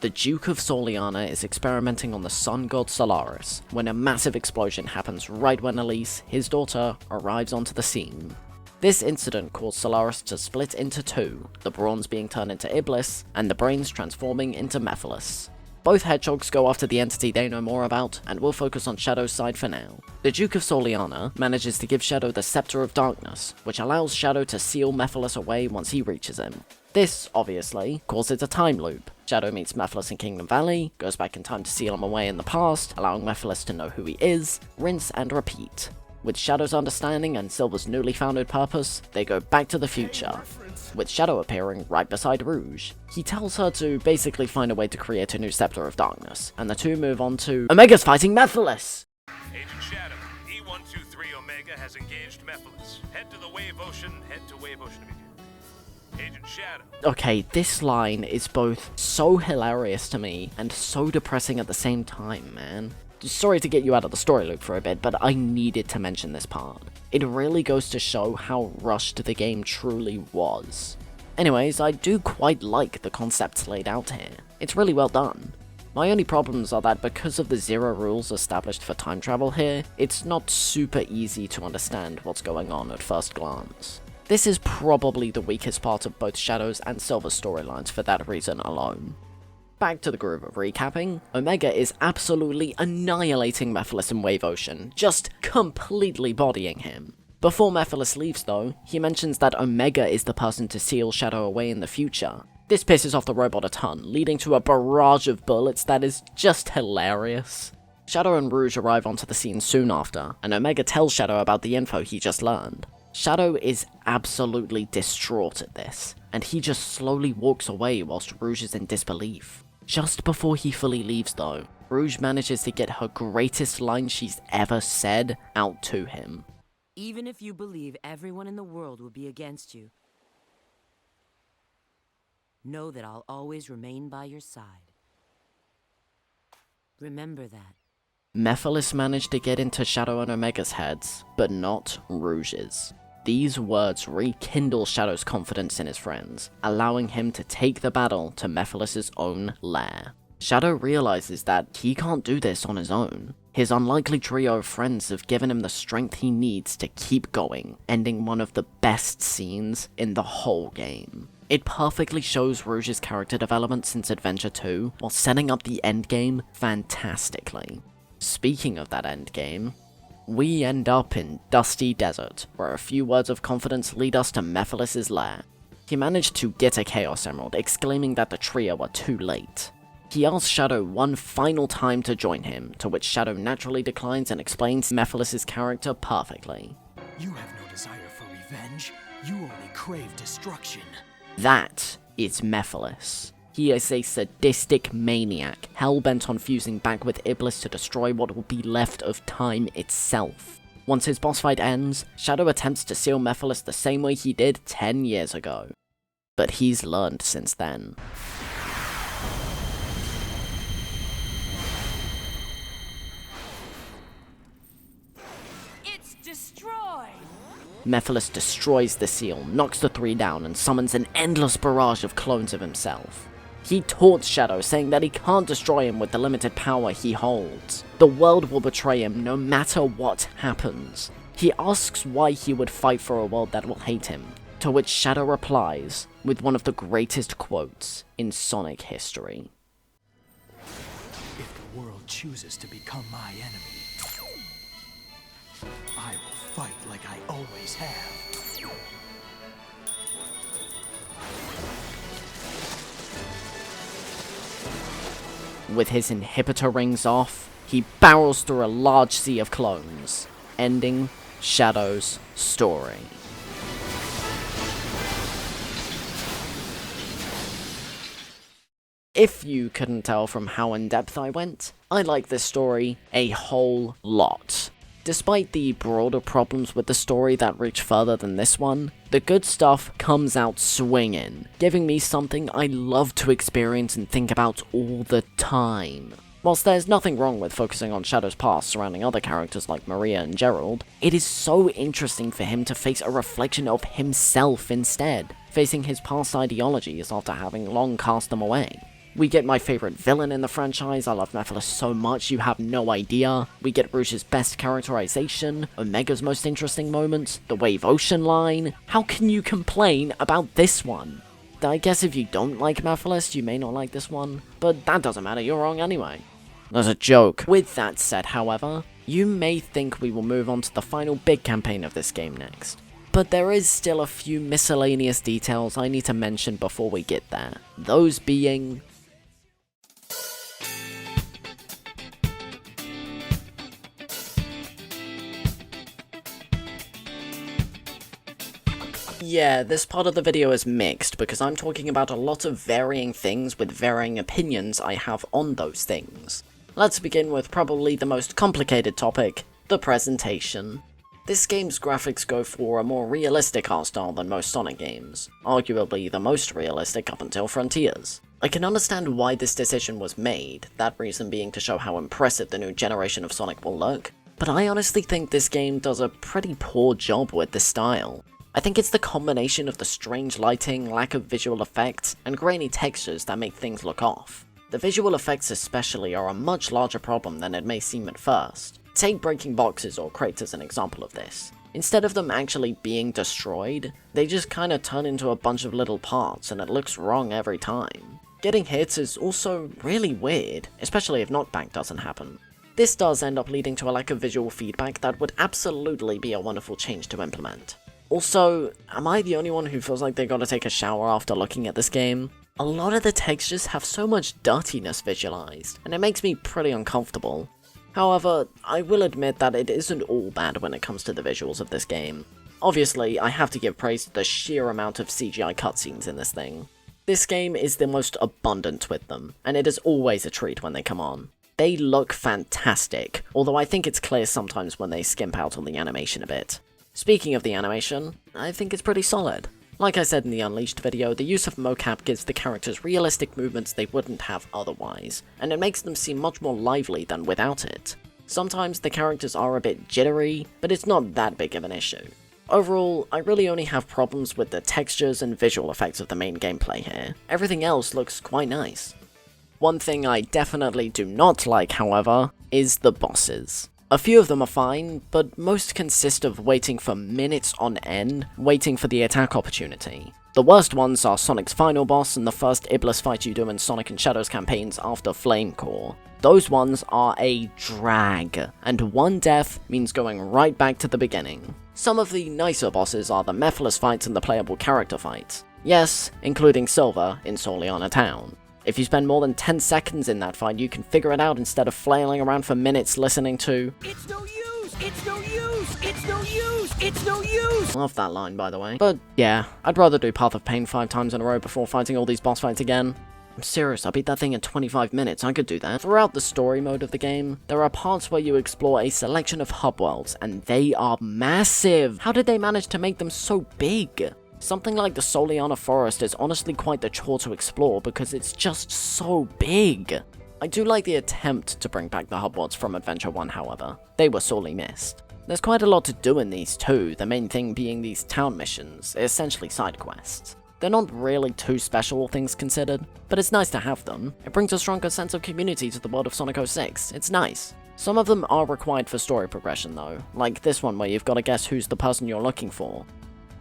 The Duke of Soleanna is experimenting on the sun god Solaris, when a massive explosion happens right when Elise, his daughter, arrives onto the scene. This incident caused Solaris to split into two, the bronze being turned into Iblis, and the brains transforming into Mephiles. Both hedgehogs go after the entity they know more about, and we'll focus on Shadow's side for now. The Duke of Soleanna manages to give Shadow the Scepter of Darkness, which allows Shadow to seal Mephiles away once he reaches him. This, obviously, causes a time loop. Shadow meets Mephiles in Kingdom Valley, goes back in time to seal him away in the past, allowing Mephiles to know who he is, rinse and repeat. With Shadow's understanding and Silver's newly founded purpose, they go back to the future, with Shadow appearing right beside Rouge. He tells her to basically find a way to create a new Scepter of Darkness, and the two move on to Omega's fighting Mephiles! Agent Shadow, E123 Omega has engaged Mephiles. Head to the Wave Ocean, head to Wave Ocean immediately. Agent Shadow. Okay, this line is both so hilarious to me and so depressing at the same time, man. Sorry to get you out of the story loop for a bit, but I needed to mention this part. It really goes to show how rushed the game truly was. Anyways, I do quite like the concepts laid out here. It's really well done. My only problems are that because of the 0 rules established for time travel here, it's not super easy to understand what's going on at first glance. This is probably the weakest part of both Shadow's and Silver's storylines for that reason alone. Back to the groove of recapping, Omega is absolutely annihilating Mephiles in Wave Ocean, just completely bodying him. Before Mephiles leaves though, he mentions that Omega is the person to seal Shadow away in the future. This pisses off the robot a ton, leading to a barrage of bullets that is just hilarious. Shadow and Rouge arrive onto the scene soon after, and Omega tells Shadow about the info he just learned. Shadow is absolutely distraught at this, and he just slowly walks away whilst Rouge is in disbelief. Just before he fully leaves though, Rouge manages to get her greatest line she's ever said out to him. Even if you believe everyone in the world will be against you, know that I'll always remain by your side. Remember that. Mephiles managed to get into Shadow and Omega's heads, but not Rouge's. These words rekindle Shadow's confidence in his friends, allowing him to take the battle to Mephiles' own lair. Shadow realizes that he can't do this on his own. His unlikely trio of friends have given him the strength he needs to keep going, ending one of the best scenes in the whole game. It perfectly shows Rouge's character development since Adventure 2, while setting up the endgame fantastically. Speaking of that endgame, we end up in Dusty Desert, where a few words of confidence lead us to Mephiles' lair. He managed to get a Chaos Emerald, exclaiming that the trio are too late. He asks Shadow one final time to join him, to which Shadow naturally declines and explains Mephiles' character perfectly. You have no desire for revenge. You only crave destruction. That is Mephiles. He is a sadistic maniac, hell-bent on fusing back with Iblis to destroy what will be left of time itself. Once his boss fight ends, Shadow attempts to seal Mephiles the same way he did 10 years ago. But he's learned since then. It's destroyed! Mephiles destroys the seal, knocks the 3 down, and summons an endless barrage of clones of himself. He taunts Shadow, saying that he can't destroy him with the limited power he holds. The world will betray him no matter what happens. He asks why he would fight for a world that will hate him, to which Shadow replies with one of the greatest quotes in Sonic history. If the world chooses to become my enemy, I will fight like I always have. With his inhibitor rings off, he barrels through a large sea of clones, ending Shadow's story. If you couldn't tell from how in-depth I went, I like this story a whole lot. Despite the broader problems with the story that reach further than this one, the good stuff comes out swinging, giving me something I love to experience and think about all the time. Whilst there's nothing wrong with focusing on Shadow's past surrounding other characters like Maria and Gerald, it is so interesting for him to face a reflection of himself instead, facing his past ideologies after having long cast them away. We get my favorite villain in the franchise, I love Mephiles so much you have no idea. We get Rouge's best characterization, Omega's most interesting moments, the Wave Ocean line. How can you complain about this one? I guess if you don't like Mephiles, you may not like this one, but that doesn't matter, you're wrong anyway. That's a joke. With that said, however, you may think we will move on to the final big campaign of this game next. But there is still a few miscellaneous details I need to mention before we get there. Those being... Yeah, this part of the video is mixed because I'm talking about a lot of varying things with varying opinions I have on those things. Let's begin with probably the most complicated topic, the presentation. This game's graphics go for a more realistic art style than most Sonic games, arguably the most realistic up until Frontiers. I can understand why this decision was made, that reason being to show how impressive the new generation of Sonic will look, but I honestly think this game does a pretty poor job with this style. I think it's the combination of the strange lighting, lack of visual effects, and grainy textures that make things look off. The visual effects especially are a much larger problem than it may seem at first. Take breaking boxes or crates as an example of this. Instead of them actually being destroyed, they just kinda turn into a bunch of little parts and it looks wrong every time. Getting hit is also really weird, especially if knockback doesn't happen. This does end up leading to a lack of visual feedback that would absolutely be a wonderful change to implement. Also, am I the only one who feels like they gotta take a shower after looking at this game? A lot of the textures have so much dirtiness visualized, and it makes me pretty uncomfortable. However, I will admit that it isn't all bad when it comes to the visuals of this game. Obviously, I have to give praise to the sheer amount of CGI cutscenes in this thing. This game is the most abundant with them, and it is always a treat when they come on. They look fantastic, although I think it's clear sometimes when they skimp out on the animation a bit. Speaking of the animation, I think it's pretty solid. Like I said in the Unleashed video, the use of mocap gives the characters realistic movements they wouldn't have otherwise, and it makes them seem much more lively than without it. Sometimes the characters are a bit jittery, but it's not that big of an issue. Overall, I really only have problems with the textures and visual effects of the main gameplay here. Everything else looks quite nice. One thing I definitely do not like, however, is the bosses. A few of them are fine, but most consist of waiting for minutes on end, waiting for the attack opportunity. The worst ones are Sonic's final boss and the first Iblis fight you do in Sonic and Shadows campaigns after Flame Core. Those ones are a drag, and one death means going right back to the beginning. Some of the nicer bosses are the Mephiles fights and the playable character fights. Yes, including Silver in Soleanna Town. If you spend more than 10 seconds in that fight, you can figure it out instead of flailing around for minutes listening to It's no use! It's no use! It's no use! It's no use! Love that line, by the way. But yeah, I'd rather do Path of Pain 5 times in a row before fighting all these boss fights again. I'm serious, I beat that thing in 25 minutes, I could do that. Throughout the story mode of the game, there are parts where you explore a selection of hub worlds, and they are massive! How did they manage to make them so big? Something like the Soleanna Forest is honestly quite the chore to explore because it's just so big. I do like the attempt to bring back the hub worlds from Adventure 1, however. They were sorely missed. There's quite a lot to do in these too, the main thing being these town missions, essentially side quests. They're not really too special, all things considered, but it's nice to have them. It brings a stronger sense of community to the world of Sonic 06, it's nice. Some of them are required for story progression though, like this one where you've got to guess who's the person you're looking for.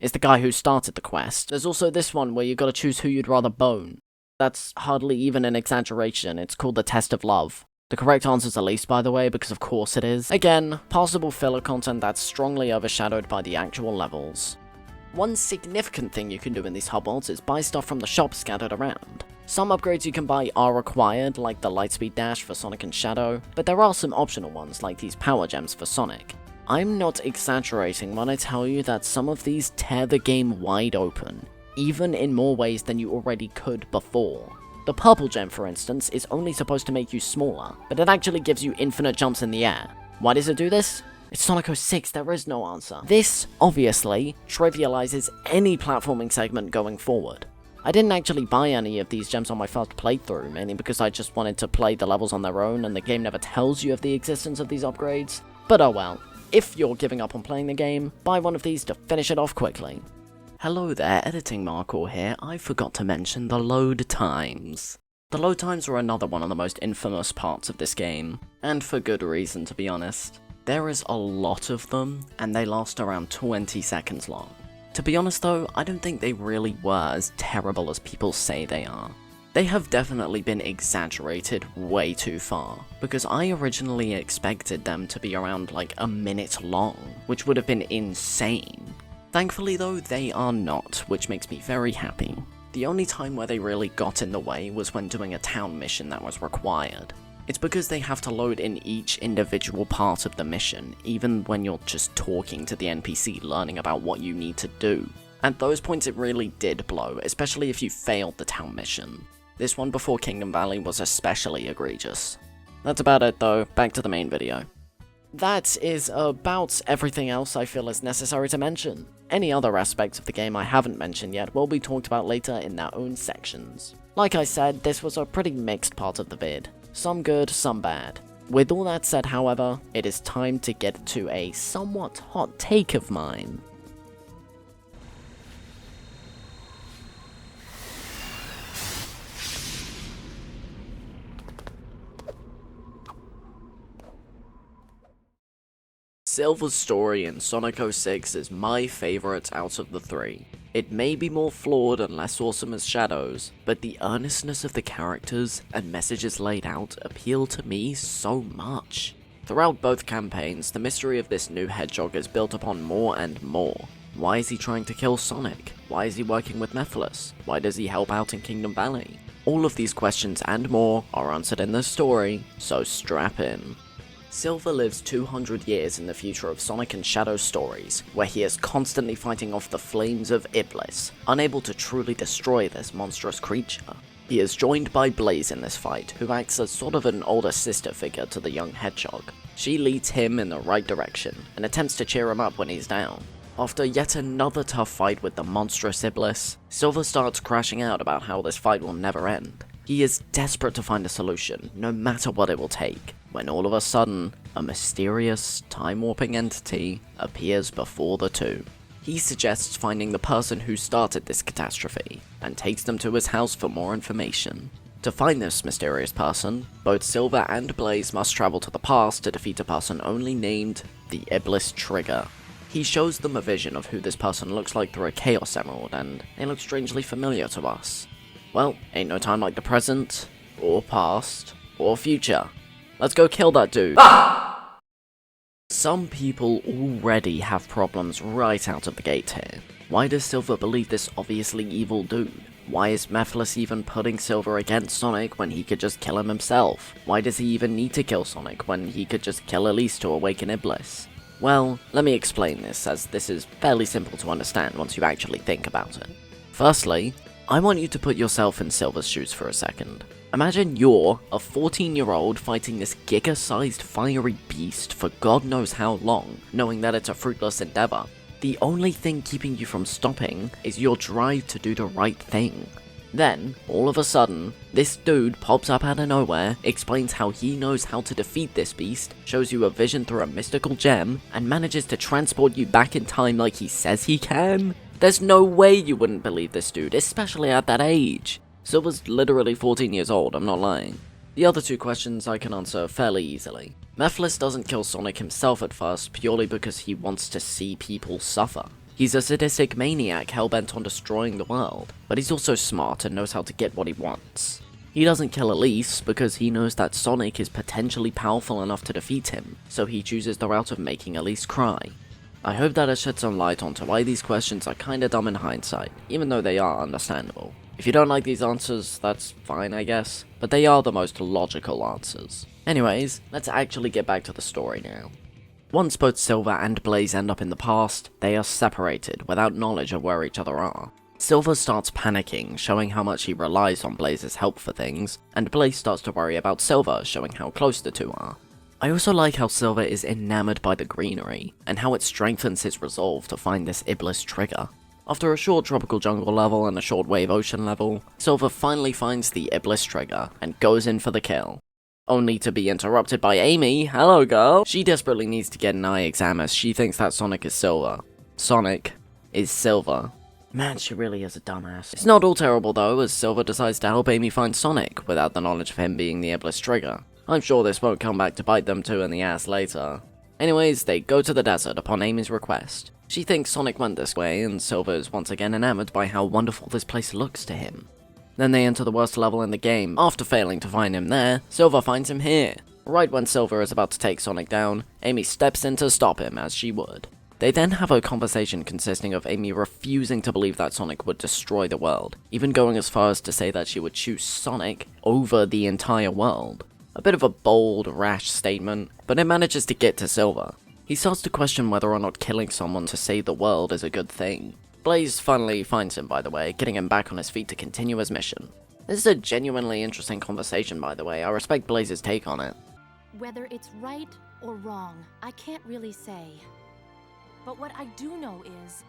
It's the guy who started the quest. There's also this one where you've got to choose who you'd rather bone. That's hardly even an exaggeration, it's called the Test of Love. The correct answer's Elise, by the way, because of course it is. Again, passable filler content that's strongly overshadowed by the actual levels. One significant thing you can do in these hub worlds is buy stuff from the shop scattered around. Some upgrades you can buy are required, like the Lightspeed Dash for Sonic and Shadow, but there are some optional ones like these Power Gems for Sonic. I'm not exaggerating when I tell you that some of these tear the game wide open, even in more ways than you already could before. The purple gem, for instance, is only supposed to make you smaller, but it actually gives you infinite jumps in the air. Why does it do this? It's Sonic 06, there is no answer. This, obviously, trivializes any platforming segment going forward. I didn't actually buy any of these gems on my first playthrough, mainly because I just wanted to play the levels on their own and the game never tells you of the existence of these upgrades. But oh well. If you're giving up on playing the game, buy one of these to finish it off quickly. Hello there, Editing Marcor here. I forgot to mention the load times. The load times are another one of the most infamous parts of this game, and for good reason to be honest. There is a lot of them, and they last around 20 seconds long. To be honest though, I don't think they really were as terrible as people say they are. They have definitely been exaggerated way too far, because I originally expected them to be around like a minute long, which would have been insane. Thankfully though, they are not, which makes me very happy. The only time where they really got in the way was when doing a town mission that was required. It's because they have to load in each individual part of the mission, even when you're just talking to the NPC learning about what you need to do. At those points it really did blow, especially if you failed the town mission. This one before Kingdom Valley was especially egregious. That's about it though, back to the main video. That is about everything else I feel is necessary to mention. Any other aspects of the game I haven't mentioned yet will be talked about later in their own sections. Like I said, this was a pretty mixed part of the vid. Some good, some bad. With all that said, however, it is time to get to a somewhat hot take of mine. Silver's story in Sonic 06 is my favourite out of the three. It may be more flawed and less awesome as Shadow's, but the earnestness of the characters and messages laid out appeal to me so much. Throughout both campaigns, the mystery of this new hedgehog is built upon more and more. Why is he trying to kill Sonic? Why is he working with Mephiles? Why does he help out in Kingdom Valley? All of these questions and more are answered in this story, so strap in. Silver lives 200 years in the future of Sonic and Shadow's stories, where he is constantly fighting off the flames of Iblis, unable to truly destroy this monstrous creature. He is joined by Blaze in this fight, who acts as sort of an older sister figure to the young hedgehog. She leads him in the right direction, and attempts to cheer him up when he's down. After yet another tough fight with the monstrous Iblis, Silver starts crashing out about how this fight will never end. He is desperate to find a solution, no matter what it will take, when all of a sudden, a mysterious, time-warping entity appears before the two. He suggests finding the person who started this catastrophe, and takes them to his house for more information. To find this mysterious person, both Silver and Blaze must travel to the past to defeat a person only named the Iblis Trigger. He shows them a vision of who this person looks like through a Chaos Emerald, and they look strangely familiar to us. Well, ain't no time like the present, or past, or future. Let's go kill that dude. Ah! Some people already have problems right out of the gate here. Why does Silver believe this obviously evil dude? Why is Mephiles even putting Silver against Sonic when he could just kill him himself? Why does he even need to kill Sonic when he could just kill Elise to awaken Iblis? Well, let me explain this, as this is fairly simple to understand once you actually think about it. Firstly, I want you to put yourself in Silver's shoes for a second. Imagine you're a 14-year-old fighting this giga-sized fiery beast for God knows how long, knowing that it's a fruitless endeavor. The only thing keeping you from stopping is your drive to do the right thing. Then, all of a sudden, this dude pops up out of nowhere, explains how he knows how to defeat this beast, shows you a vision through a mystical gem, and manages to transport you back in time like he says he can? There's no way you wouldn't believe this dude, especially at that age. Silver's literally 14 years old, I'm not lying. The other two questions I can answer fairly easily. Mephiles doesn't kill Sonic himself at first purely because he wants to see people suffer. He's a sadistic maniac hellbent on destroying the world, but he's also smart and knows how to get what he wants. He doesn't kill Elise because he knows that Sonic is potentially powerful enough to defeat him, so he chooses the route of making Elise cry. I hope that has shed some light onto why these questions are kinda dumb in hindsight, even though they are understandable. If you don't like these answers, that's fine I guess, but they are the most logical answers. Anyways, let's actually get back to the story now. Once both Silver and Blaze end up in the past, they are separated without knowledge of where each other are. Silver starts panicking, showing how much he relies on Blaze's help for things, and Blaze starts to worry about Silver, showing how close the two are. I also like how Silver is enamored by the greenery, and how it strengthens his resolve to find this Iblis trigger. After a short tropical jungle level and a short wave ocean level, Silver finally finds the Iblis trigger, and goes in for the kill. Only to be interrupted by Amy. Hello girl! She desperately needs to get an eye exam as she thinks that Sonic is Silver. Sonic is Silver. Man, she really is a dumbass. It's not all terrible though, as Silver decides to help Amy find Sonic, without the knowledge of him being the Iblis trigger. I'm sure this won't come back to bite them two in the ass later. Anyways, they go to the desert upon Amy's request. She thinks Sonic went this way, and Silver is once again enamored by how wonderful this place looks to him. Then they enter the worst level in the game. After failing to find him there, Silver finds him here. Right when Silver is about to take Sonic down, Amy steps in to stop him, as she would. They then have a conversation consisting of Amy refusing to believe that Sonic would destroy the world, even going as far as to say that she would choose Sonic over the entire world. A bit of a bold, rash statement, but it manages to get to Silver. He starts to question whether or not killing someone to save the world is a good thing. Blaze finally finds him, by the way, getting him back on his feet to continue his mission. This is a genuinely interesting conversation, by the way. I respect Blaze's take on it. Whether it's right or wrong, I can't really say. But what I do know is,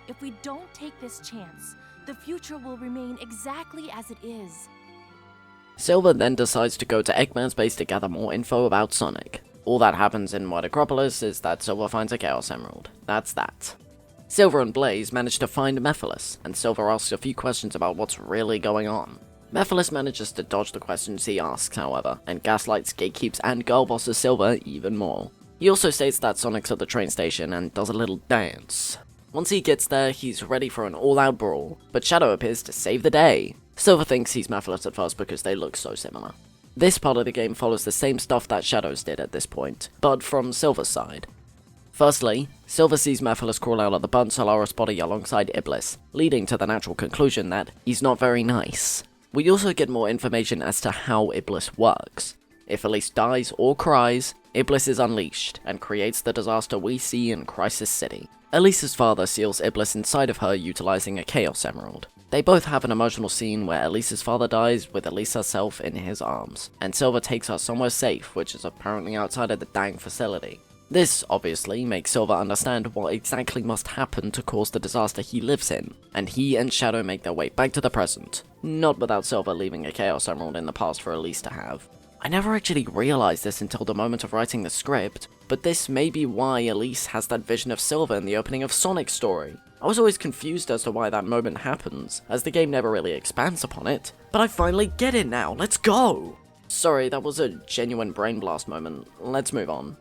if we don't take this chance, the future will remain exactly as it is. Silver then decides to go to Eggman's base to gather more info about Sonic. All that happens in Acropolis is that Silver finds a Chaos Emerald. That's that. Silver and Blaze manage to find Mephiles, and Silver asks a few questions about what's really going on. Mephiles manages to dodge the questions he asks, however, and gaslights, gatekeeps, and girlbosses Silver even more. He also states that Sonic's at the train station and does a little dance. Once he gets there, he's ready for an all-out brawl, but Shadow appears to save the day. Silver thinks he's Mephiles at first because they look so similar. This part of the game follows the same stuff that Shadows did at this point, but from Silver's side. Firstly, Silver sees Mephiles crawl out of the burnt Solaris body alongside Iblis, leading to the natural conclusion that he's not very nice. We also get more information as to how Iblis works. If Elise dies or cries, Iblis is unleashed, and creates the disaster we see in Crisis City. Elise's father seals Iblis inside of her utilizing a Chaos Emerald. They both have an emotional scene where Elise's father dies with Elise herself in his arms, and Silver takes her somewhere safe, which is apparently outside of the dang facility. This, obviously, makes Silver understand what exactly must happen to cause the disaster he lives in, and he and Shadow make their way back to the present, not without Silver leaving a Chaos Emerald in the past for Elise to have. I never actually realized this until the moment of writing the script, but this may be why Elise has that vision of Silver in the opening of Sonic's story. I was always confused as to why that moment happens, as the game never really expands upon it, but I finally get it now, let's go! Sorry, that was a genuine brain blast moment, let's move on.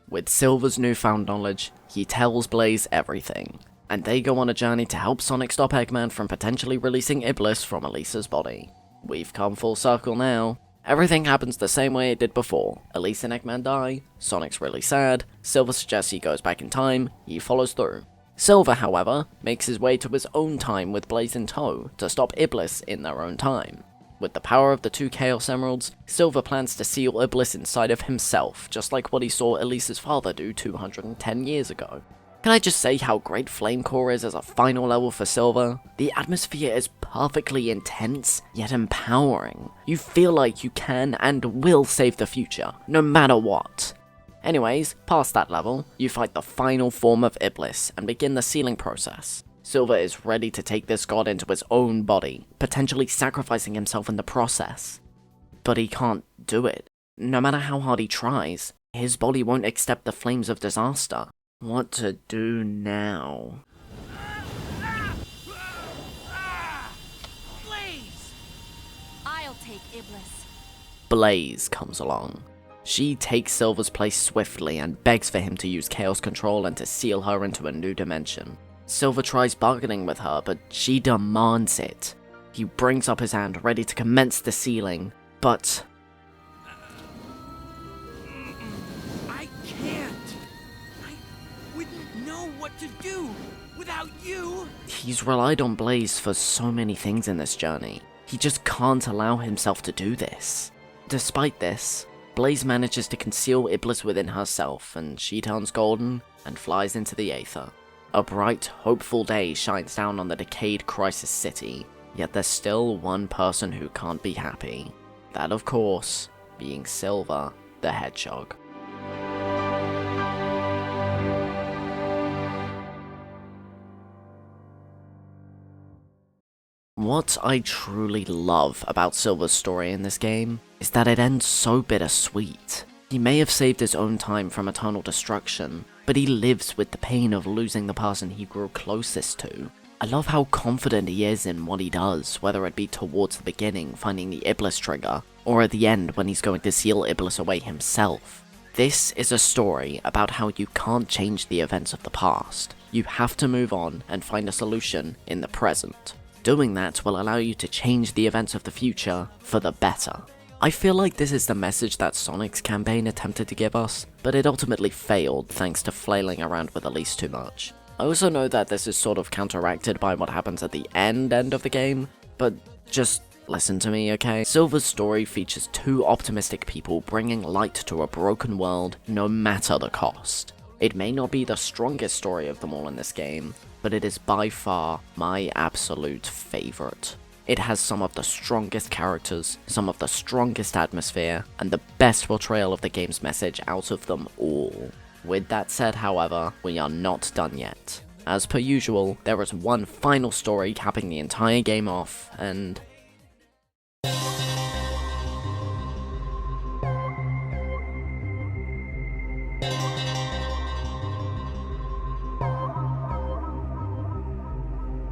With Silver's newfound knowledge, he tells Blaze everything, and they go on a journey to help Sonic stop Eggman from potentially releasing Iblis from Elise's body. We've come full circle now. Everything happens the same way it did before. Elise and Eggman die, Sonic's really sad, Silver suggests he goes back in time, he follows through. Silver, however, makes his way to his own time with Blaze in tow to stop Iblis in their own time. With the power of the two Chaos Emeralds, Silver plans to seal Iblis inside of himself, just like what he saw Elise's father do 210 years ago. Can I just say how great Flame-Core is as a final level for Silver? The atmosphere is perfectly intense, yet empowering. You feel like you can and will save the future, no matter what. Anyways, past that level, you fight the final form of Iblis and begin the sealing process. Silver is ready to take this god into his own body, potentially sacrificing himself in the process. But he can't do it. No matter how hard he tries, his body won't accept the flames of disaster. What to do now? Blaze! I'll take Iblis. Blaze comes along. She takes Silver's place swiftly and begs for him to use Chaos Control and to seal her into a new dimension. Silver tries bargaining with her, but she demands it. He brings up his hand ready to commence the sealing, but... I can't. I wouldn't know what to do without you. He's relied on Blaze for so many things in this journey. He just can't allow himself to do this. Despite this, Blaze manages to conceal Iblis within herself, and she turns golden and flies into the aether. A bright, hopeful day shines down on the decayed Crisis City, yet there's still one person who can't be happy. That, of course, being Silver the Hedgehog. What I truly love about Silver's story in this game is that it ends so bittersweet. He may have saved his own time from eternal destruction, but he lives with the pain of losing the person he grew closest to. I love how confident he is in what he does, whether it be towards the beginning, finding the Iblis trigger, or at the end when he's going to seal Iblis away himself. This is a story about how you can't change the events of the past. You have to move on and find a solution in the present. Doing that will allow you to change the events of the future for the better. I feel like this is the message that Sonic's campaign attempted to give us, but it ultimately failed thanks to flailing around with Elise too much. I also know that this is sort of counteracted by what happens at the end of the game, but just listen to me, okay? Silver's story features two optimistic people bringing light to a broken world no matter the cost. It may not be the strongest story of them all in this game, but it is by far my absolute favorite. It has some of the strongest characters, some of the strongest atmosphere, and the best portrayal of the game's message out of them all. With that said, however, we are not done yet. As per usual, there is one final story capping the entire game off, and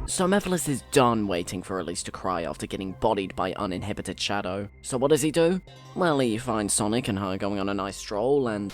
so Mephiles is done waiting for Elise to cry after getting bodied by uninhibited Shadow. So what does he do? Well, he finds Sonic and her going on a nice stroll and...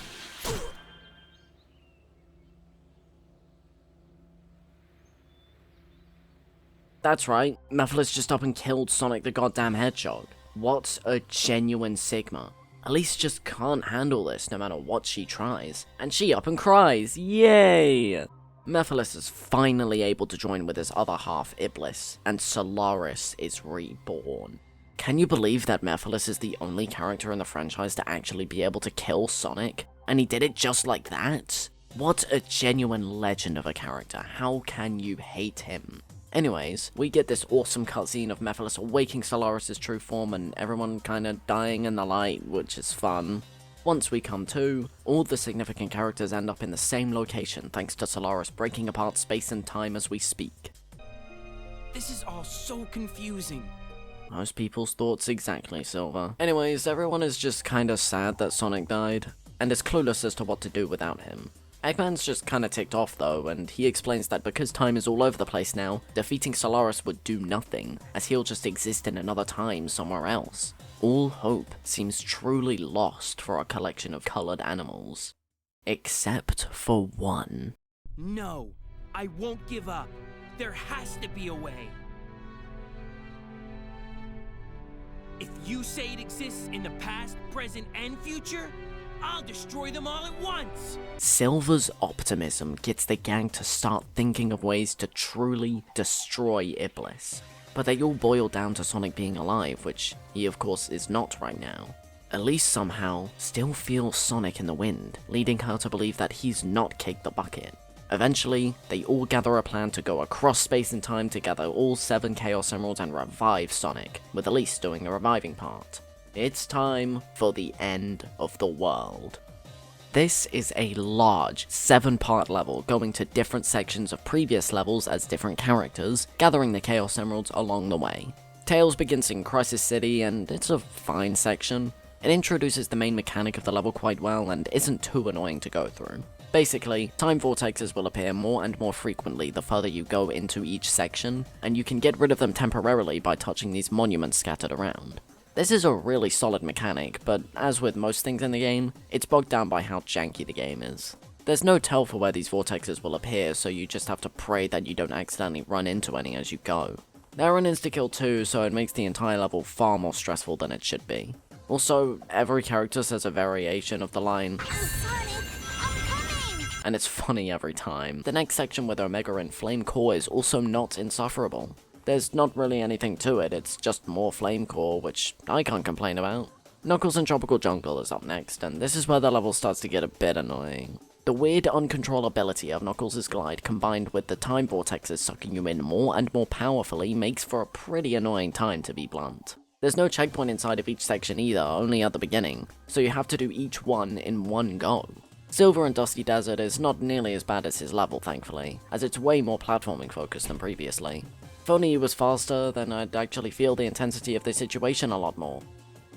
That's right, Mephiles just up and killed Sonic the goddamn Hedgehog. What a genuine Sigma. Elise just can't handle this no matter what she tries, and she up and cries, yay! Mephiles is finally able to join with his other half, Iblis, and Solaris is reborn. Can you believe that Mephiles is the only character in the franchise to actually be able to kill Sonic? And he did it just like that? What a genuine legend of a character, how can you hate him? Anyways, we get this awesome cutscene of Mephiles awaking Solaris' true form and everyone kinda dying in the light, which is fun. Once we come to, all the significant characters end up in the same location thanks to Solaris breaking apart space and time as we speak. This is all so confusing. Most people's thoughts exactly, Silver. Anyways, everyone is just kinda sad that Sonic died, and is clueless as to what to do without him. Eggman's just kinda ticked off though, and he explains that because time is all over the place now, defeating Solaris would do nothing, as he'll just exist in another time somewhere else. All hope seems truly lost for a collection of colored animals. Except for one. No, I won't give up. There has to be a way. If you say it exists in the past, present, and future, I'll destroy them all at once! Silver's optimism gets the gang to start thinking of ways to truly destroy Iblis. But they all boil down to Sonic being alive, which he of course is not right now. Elise somehow still feels Sonic in the wind, leading her to believe that he's not kicked the bucket. Eventually, they all gather a plan to go across space and time to gather all 7 Chaos Emeralds and revive Sonic, with Elise doing the reviving part. It's time for the end of the world. This is a large 7-part level going to different sections of previous levels as different characters, gathering the Chaos Emeralds along the way. Tails begins in Crisis City and it's a fine section. It introduces the main mechanic of the level quite well and isn't too annoying to go through. Basically, time vortexes will appear more and more frequently the further you go into each section, and you can get rid of them temporarily by touching these monuments scattered around. This is a really solid mechanic, but as with most things in the game, it's bogged down by how janky the game is. There's no tell for where these vortexes will appear, so you just have to pray that you don't accidentally run into any as you go. They're an insta-kill too, so it makes the entire level far more stressful than it should be. Also, every character says a variation of the line, and it's funny every time. The next section with Omega and Flame Core is also not insufferable. There's not really anything to it, it's just more Flame Core, which I can't complain about. Knuckles and Tropical Jungle is up next, and this is where the level starts to get a bit annoying. The weird uncontrollability of Knuckles' glide combined with the time vortexes sucking you in more and more powerfully makes for a pretty annoying time, to be blunt. There's no checkpoint inside of each section either, only at the beginning, so you have to do each one in one go. Silver and Dusty Desert is not nearly as bad as his level, thankfully, as it's way more platforming focused than previously. If only he was faster, then I'd actually feel the intensity of the situation a lot more.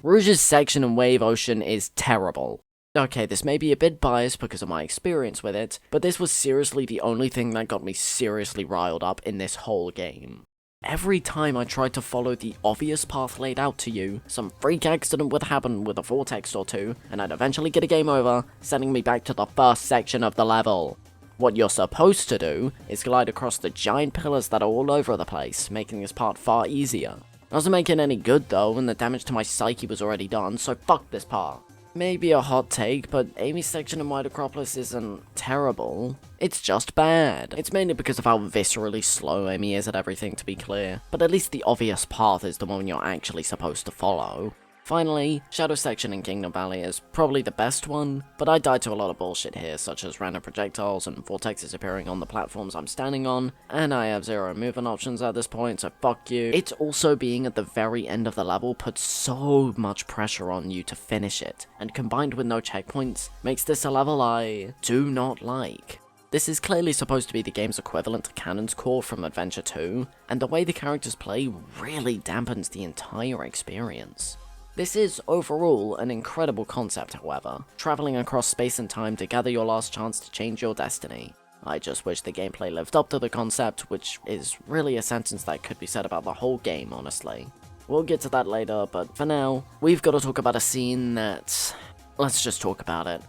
Rouge's section in Wave Ocean is terrible. Okay, this may be a bit biased because of my experience with it, but this was seriously the only thing that got me seriously riled up in this whole game. Every time I tried to follow the obvious path laid out to you, some freak accident would happen with a vortex or two, and I'd eventually get a game over, sending me back to the first section of the level. What you're supposed to do is glide across the giant pillars that are all over the place, making this part far easier. Doesn't make it any good though, and the damage to my psyche was already done, so fuck this part. Maybe a hot take, but Amy's section in White Acropolis isn't terrible. It's just bad. It's mainly because of how viscerally slow Amy is at everything, to be clear. But at least the obvious path is the one you're actually supposed to follow. Finally, Shadow section in Kingdom Valley is probably the best one, but I died to a lot of bullshit here, such as random projectiles and vortexes appearing on the platforms I'm standing on, and I have zero movement options at this point, so fuck you. It also being at the very end of the level puts so much pressure on you to finish it, and combined with no checkpoints, makes this a level I do not like. This is clearly supposed to be the game's equivalent to Canon's Core from Adventure 2, and the way the characters play really dampens the entire experience. This is, overall, an incredible concept, however, travelling across space and time to gather your last chance to change your destiny. I just wish the gameplay lived up to the concept, which is really a sentence that could be said about the whole game, honestly. We'll get to that later, but for now, we've got to talk about a scene that... let's just talk about it.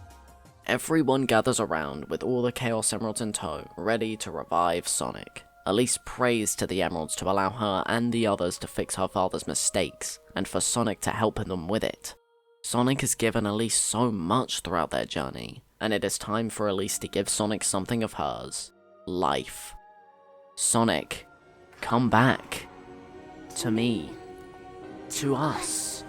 Everyone gathers around with all the Chaos Emeralds in tow, ready to revive Sonic. Elise prays to the Emeralds to allow her and the others to fix her father's mistakes, and for Sonic to help them with it. Sonic has given Elise so much throughout their journey, and it is time for Elise to give Sonic something of hers. Life. Sonic, come back. To me. To us.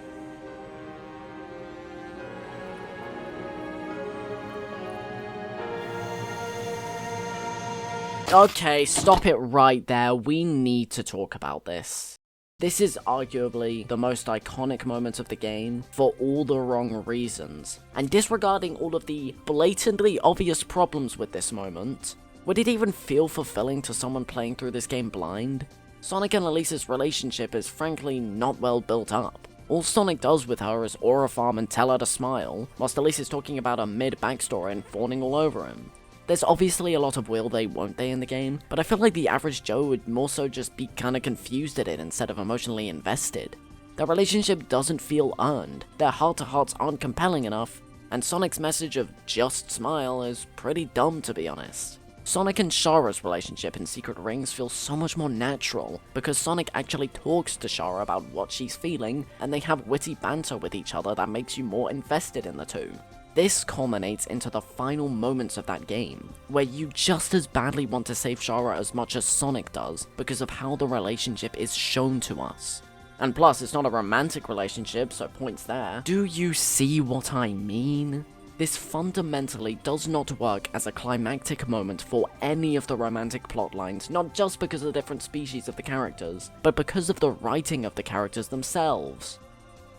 Okay, stop it right there. We need to talk about this. This is arguably the most iconic moment of the game for all the wrong reasons. And disregarding all of the blatantly obvious problems with this moment, would it even feel fulfilling to someone playing through this game blind? Sonic and Elise's relationship is frankly not well built up. All Sonic does with her is aura farm and tell her to smile, whilst Elise is talking about a mid-backstory and fawning all over him. There's obviously a lot of will they, won't they in the game, but I feel like the average Joe would more so just be kinda confused at it instead of emotionally invested. Their relationship doesn't feel earned, their heart-to-hearts aren't compelling enough, and Sonic's message of just smile is pretty dumb to be honest. Sonic and Shara's relationship in Secret Rings feels so much more natural, because Sonic actually talks to Shara about what she's feeling, and they have witty banter with each other that makes you more invested in the two. This culminates into the final moments of that game, where you just as badly want to save Shara as much as Sonic does, because of how the relationship is shown to us. And plus, it's not a romantic relationship, so points there. Do you see what I mean? This fundamentally does not work as a climactic moment for any of the romantic plotlines, not just because of the different species of the characters, but because of the writing of the characters themselves.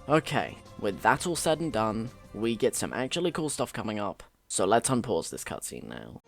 Okay, with that all said and done, we get some actually cool stuff coming up, so let's unpause this cutscene now.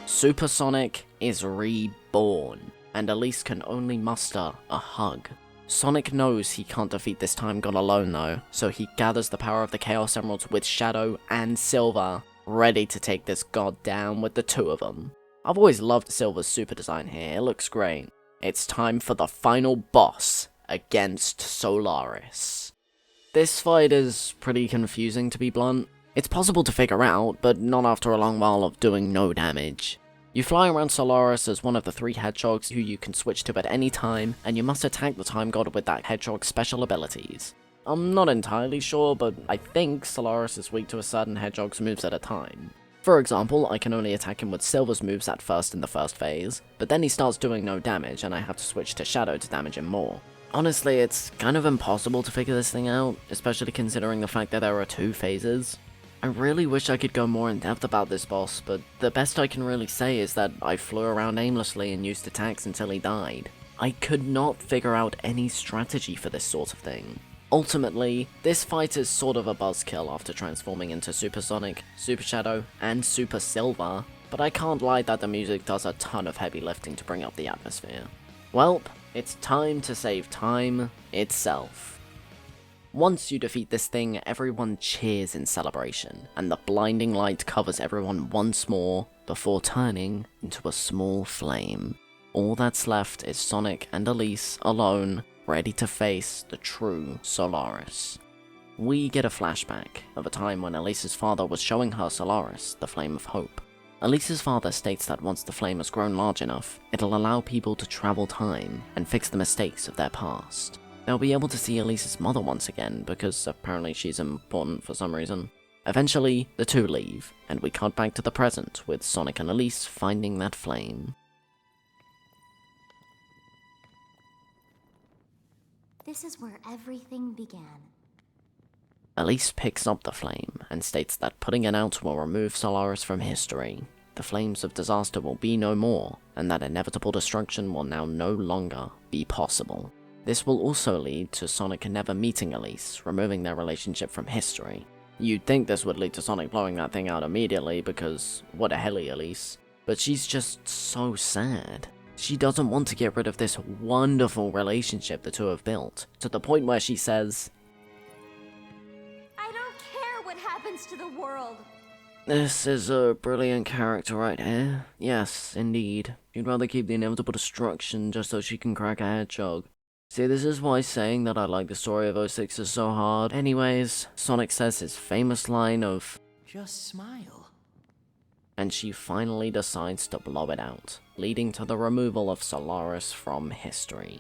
Super Sonic is reborn, and Elise can only muster a hug. Sonic knows he can't defeat this time god alone though, so he gathers the power of the Chaos Emeralds with Shadow and Silver, ready to take this god down with the two of them. I've always loved Silver's super design here, it looks great. It's time for the final boss against Solaris. This fight is pretty confusing to be blunt. It's possible to figure out, but not after a long while of doing no damage. You fly around Solaris as one of the 3 hedgehogs who you can switch to at any time, and you must attack the time god with that hedgehog's special abilities. I'm not entirely sure, but I think Solaris is weak to a certain hedgehog's moves at a time. For example, I can only attack him with Silver's moves at first in the first phase, but then he starts doing no damage and I have to switch to Shadow to damage him more. Honestly, it's kind of impossible to figure this thing out, especially considering the fact that there are 2 phases. I really wish I could go more in depth about this boss, but the best I can really say is that I flew around aimlessly and used attacks until he died. I could not figure out any strategy for this sort of thing. Ultimately, this fight is sort of a buzzkill after transforming into Super Sonic, Super Shadow, and Super Silver, but I can't lie that the music does a ton of heavy lifting to bring up the atmosphere. Welp, It's time to save time itself. Once you defeat this thing, everyone cheers in celebration, and the blinding light covers everyone once more before turning into a small flame. All that's left is Sonic and Elise alone, ready to face the true Solaris. We get a flashback of a time when Elise's father was showing her Solaris, the Flame of Hope. Elise's father states that once the flame has grown large enough, it'll allow people to travel time and fix the mistakes of their past. They'll be able to see Elise's mother once again, because apparently she's important for some reason. Eventually, the two leave, and we cut back to the present, with Sonic and Elise finding that flame. This is where everything began. Elise picks up the flame, and states that putting it out will remove Solaris from history. The flames of disaster will be no more, and that inevitable destruction will now no longer be possible. This will also lead to Sonic never meeting Elise, removing their relationship from history. You'd think this would lead to Sonic blowing that thing out immediately, because what a helly Elise. But she's just so sad. She doesn't want to get rid of this wonderful relationship the two have built, to the point where she says, I don't care what happens to the world. "This is a brilliant character right here. Yes, indeed. You'd rather keep the inevitable destruction just so she can crack a hedgehog. See, this is why saying that I like the story of 06 is so hard." Anyways, Sonic says his famous line of, Just smile. and she finally decides to blow it out, leading to the removal of Solaris from history.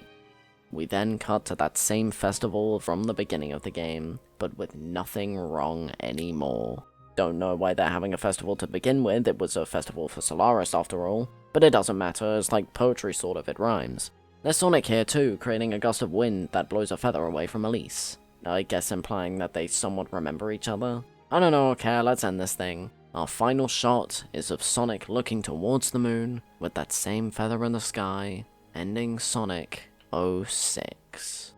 We then cut to that same festival from the beginning of the game, but with nothing wrong anymore. Don't know why they're having a festival to begin with, it was a festival for Solaris after all, but it doesn't matter, it's like poetry sort of, it rhymes. There's Sonic here too, creating a gust of wind that blows a feather away from Elise. I guess implying that they somewhat remember each other? I don't know, okay, let's end this thing. Our final shot is of Sonic looking towards the moon, with that same feather in the sky, ending Sonic 06.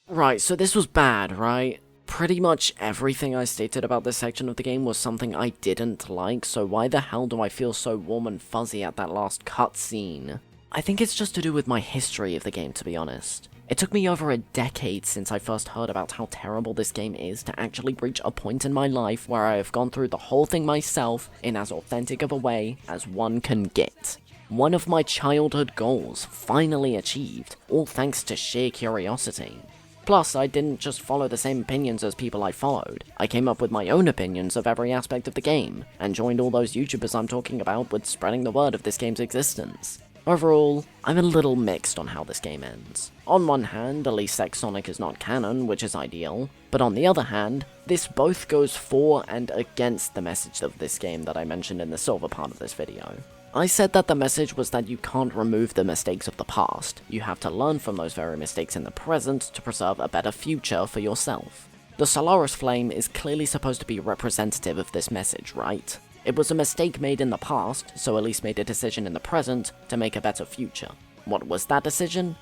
Right, so this was bad, right? Pretty much everything I stated about this section of the game was something I didn't like, so why the hell do I feel so warm and fuzzy at that last cutscene? I think it's just to do with my history of the game, to be honest. It took me over a decade since I first heard about how terrible this game is to actually reach a point in my life where I have gone through the whole thing myself in as authentic of a way as one can get. One of my childhood goals finally achieved, all thanks to sheer curiosity. Plus, I didn't just follow the same opinions as people I followed. I came up with my own opinions of every aspect of the game, and joined all those YouTubers I'm talking about with spreading the word of this game's existence. Overall, I'm a little mixed on how this game ends. On one hand, Elise X Sonic is not canon, which is ideal, but on the other hand, this both goes for and against the message of this game that I mentioned in the silver part of this video. I said that the message was that you can't remove the mistakes of the past, you have to learn from those very mistakes in the present to preserve a better future for yourself. The Solaris Flame is clearly supposed to be representative of this message, right? It was a mistake made in the past, so Elise made a decision in the present to make a better future. What was that decision?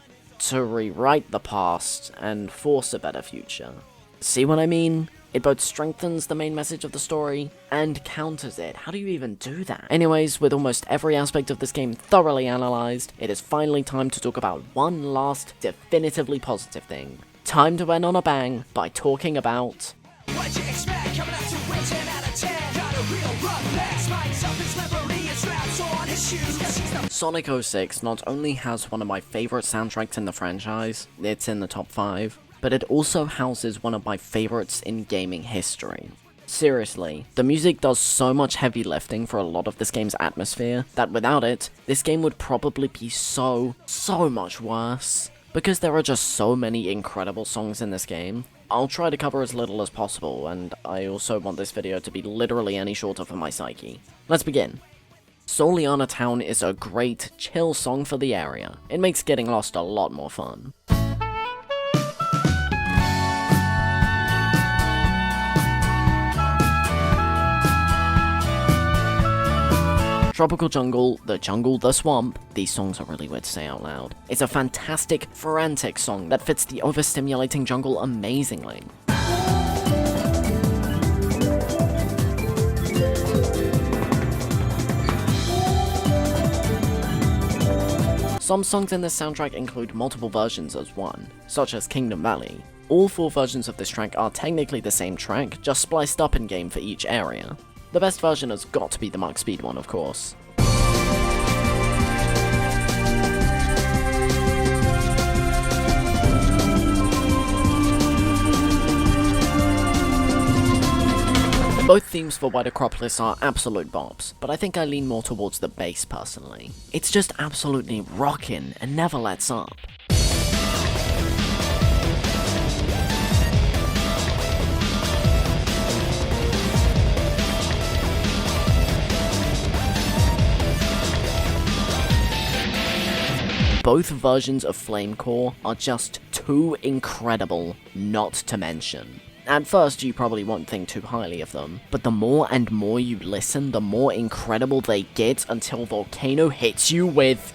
To rewrite the past and force a better future. See what I mean? It both strengthens the main message of the story and counters it. How do you even do that? Anyways, with almost every aspect of this game thoroughly analysed, it is finally time to talk about one last definitively positive thing. Time to end on a bang by talking about What'd you expect? Coming up to win 10 out of 10. Got a real rough pass. Myself his memory and straps on his shoes. 'Cause he's the Sonic 06 not only has one of my favourite soundtracks in the franchise, it's in the top 5, but it also houses one of my favourites in gaming history. Seriously, the music does so much heavy lifting for a lot of this game's atmosphere, that without it, this game would probably be so much worse. Because there are just so many incredible songs in this game, I'll try to cover as little as possible, and I also want this video to be literally any shorter for my psyche. Let's begin. Soleanna Town is a great, chill song for the area. It makes getting lost a lot more fun. Tropical Jungle, The Jungle, The Swamp, these songs are really weird to say out loud. It's a fantastic, frantic song that fits the overstimulating jungle amazingly. Some songs in this soundtrack include multiple versions as one, such as Kingdom Valley. All 4 versions of this track are technically the same track, just spliced up in-game for each area. The best version has got to be the Mach Speed one, of course. Both themes for White Acropolis are absolute bops, but I think I lean more towards the bass personally. It's just absolutely rockin' and never lets up. Both versions of Flame-Core are just too incredible not to mention. At first, you probably won't think too highly of them, but the more and more you listen, the more incredible they get until Volcano hits you with...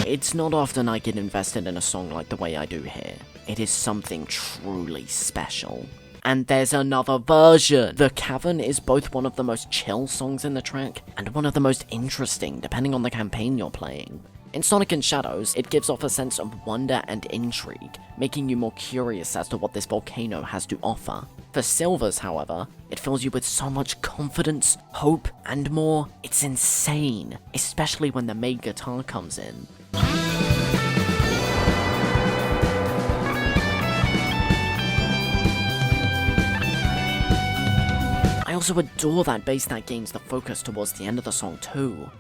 It's not often I get invested in a song like the way I do here. It is something truly special. And there's another version! The Cavern is both one of the most chill songs in the track, and one of the most interesting, depending on the campaign you're playing. In Sonic and Shadows, it gives off a sense of wonder and intrigue, making you more curious as to what this volcano has to offer. For Silvers, however, it fills you with so much confidence, hope, and more. It's insane, especially when the main guitar comes in. I also adore that bass that gains the focus towards the end of the song too.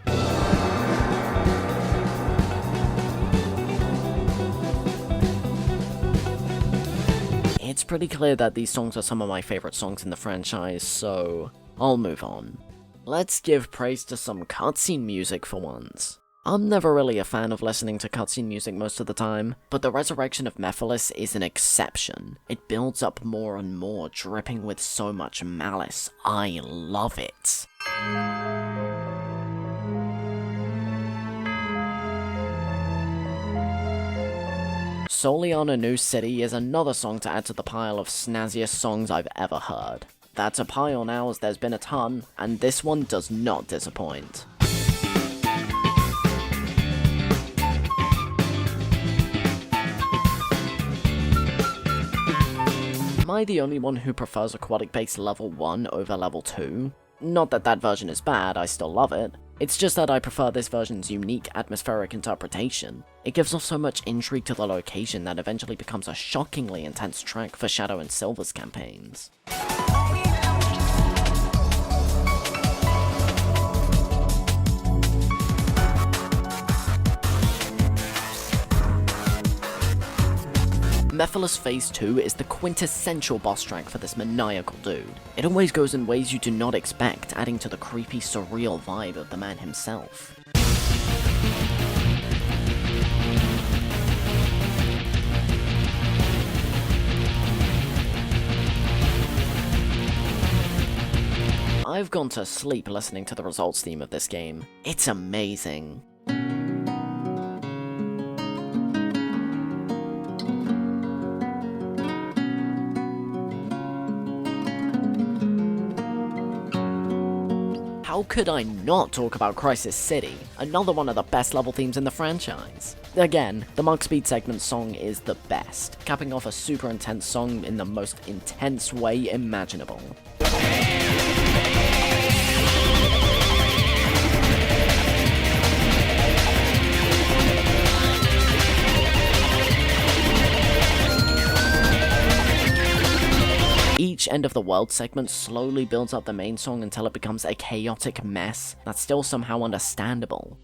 It's pretty clear that these songs are some of my favorite songs in the franchise, so I'll move on. Let's give praise to some cutscene music for once. I'm never really a fan of listening to cutscene music most of the time, but the resurrection of Mephiles is an exception. It builds up more and more, dripping with so much malice. I love it. Soleanna New City is another song to add to the pile of snazziest songs I've ever heard. That's a pile now, as there's been a ton, and this one does not disappoint. Am I the only one who prefers Aquatic base level 1 over level 2? Not that that version is bad, I still love it. It's just that I prefer this version's unique atmospheric interpretation. It gives off so much intrigue to the location that eventually becomes a shockingly intense track for Shadow and Silver's campaigns. Mephiles Phase 2 is the quintessential boss track for this maniacal dude. It always goes in ways you do not expect, adding to the creepy, surreal vibe of the man himself. I've gone to sleep listening to the results theme of this game. It's amazing. How could I not talk about Crisis City, another one of the best level themes in the franchise? Again, the Mach Speed segment song is the best, capping off a super intense song in the most intense way imaginable. Each end of the world segment slowly builds up the main song until it becomes a chaotic mess that's still somehow understandable.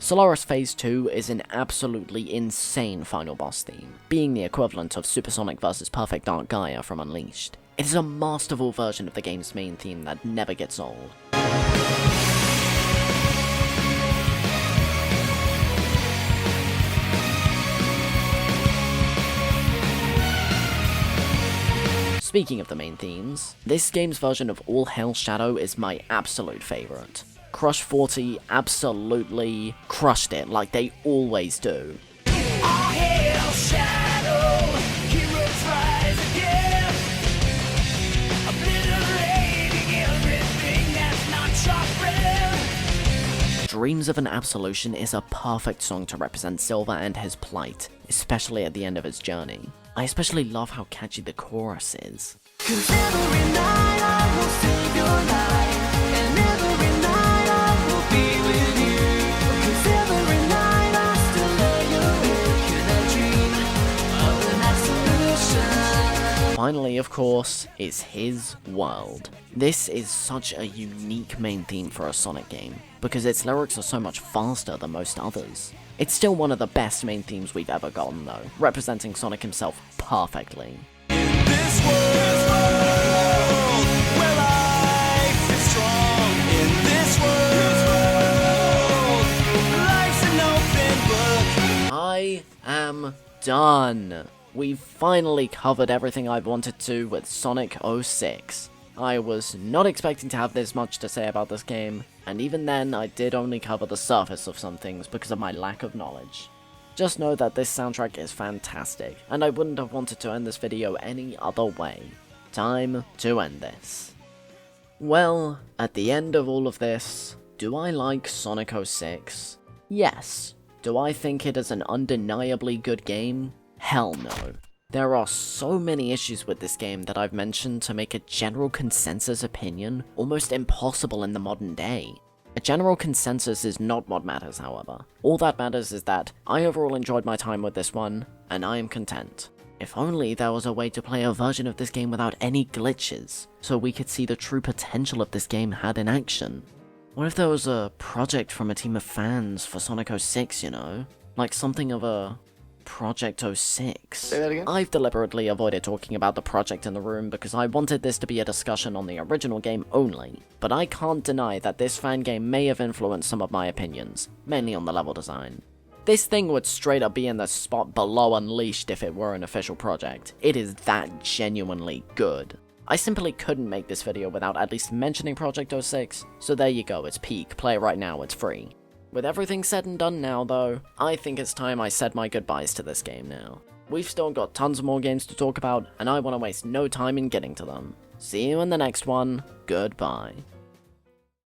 Solaris Phase 2 is an absolutely insane final boss theme, being the equivalent of Supersonic vs Perfect Dark Gaia from Unleashed. It is a masterful version of the game's main theme that never gets old. Speaking of the main themes, this game's version of All Hail Shadow is my absolute favourite. Crush 40 absolutely crushed it like they always do. All hail Shadow, heroes rise again, obliterating everything that's not your friend. Dreams of an Absolution is a perfect song to represent Silver and his plight, especially at the end of his journey. I especially love how catchy the chorus is. 'Cause every night I will save your life, and every night I will be with you. 'Cause every night I still lay awake in a dream of an absolution. Finally, of course, is his world. This is such a unique main theme for a Sonic game, because its lyrics are so much faster than most others. It's still one of the best main themes we've ever gotten though, representing Sonic himself perfectly. This world where life is strong. In this world, life's an open book. I am done. We've finally covered everything I've wanted to with Sonic 06. I was not expecting to have this much to say about this game, and even then I did only cover the surface of some things because of my lack of knowledge. Just know that this soundtrack is fantastic, and I wouldn't have wanted to end this video any other way. Time to end this. Well, at the end of all of this, do I like Sonic 06? Yes. Do I think it is an undeniably good game? Hell no. There are so many issues with this game that I've mentioned to make a general consensus opinion almost impossible in the modern day. A general consensus is not what matters, however. All that matters is that I overall enjoyed my time with this one, and I am content. If only there was a way to play a version of this game without any glitches, so we could see the true potential of this game had in action. What if there was a project from a team of fans for Sonic 06, you know? Like something of a Project 06. Say that again? I've deliberately avoided talking about the project in the room because I wanted this to be a discussion on the original game only, but I can't deny that this fan game may have influenced some of my opinions, mainly on the level design. This thing would straight up be in the spot below Unleashed if it were an official project. It is that genuinely good. I simply couldn't make this video without at least mentioning Project 06, so there you go, it's peak, play it right now, it's free. With everything said and done now, though, I think it's time I said my goodbyes to this game now. We've still got tons more games to talk about, and I want to waste no time in getting to them. See you in the next one, goodbye.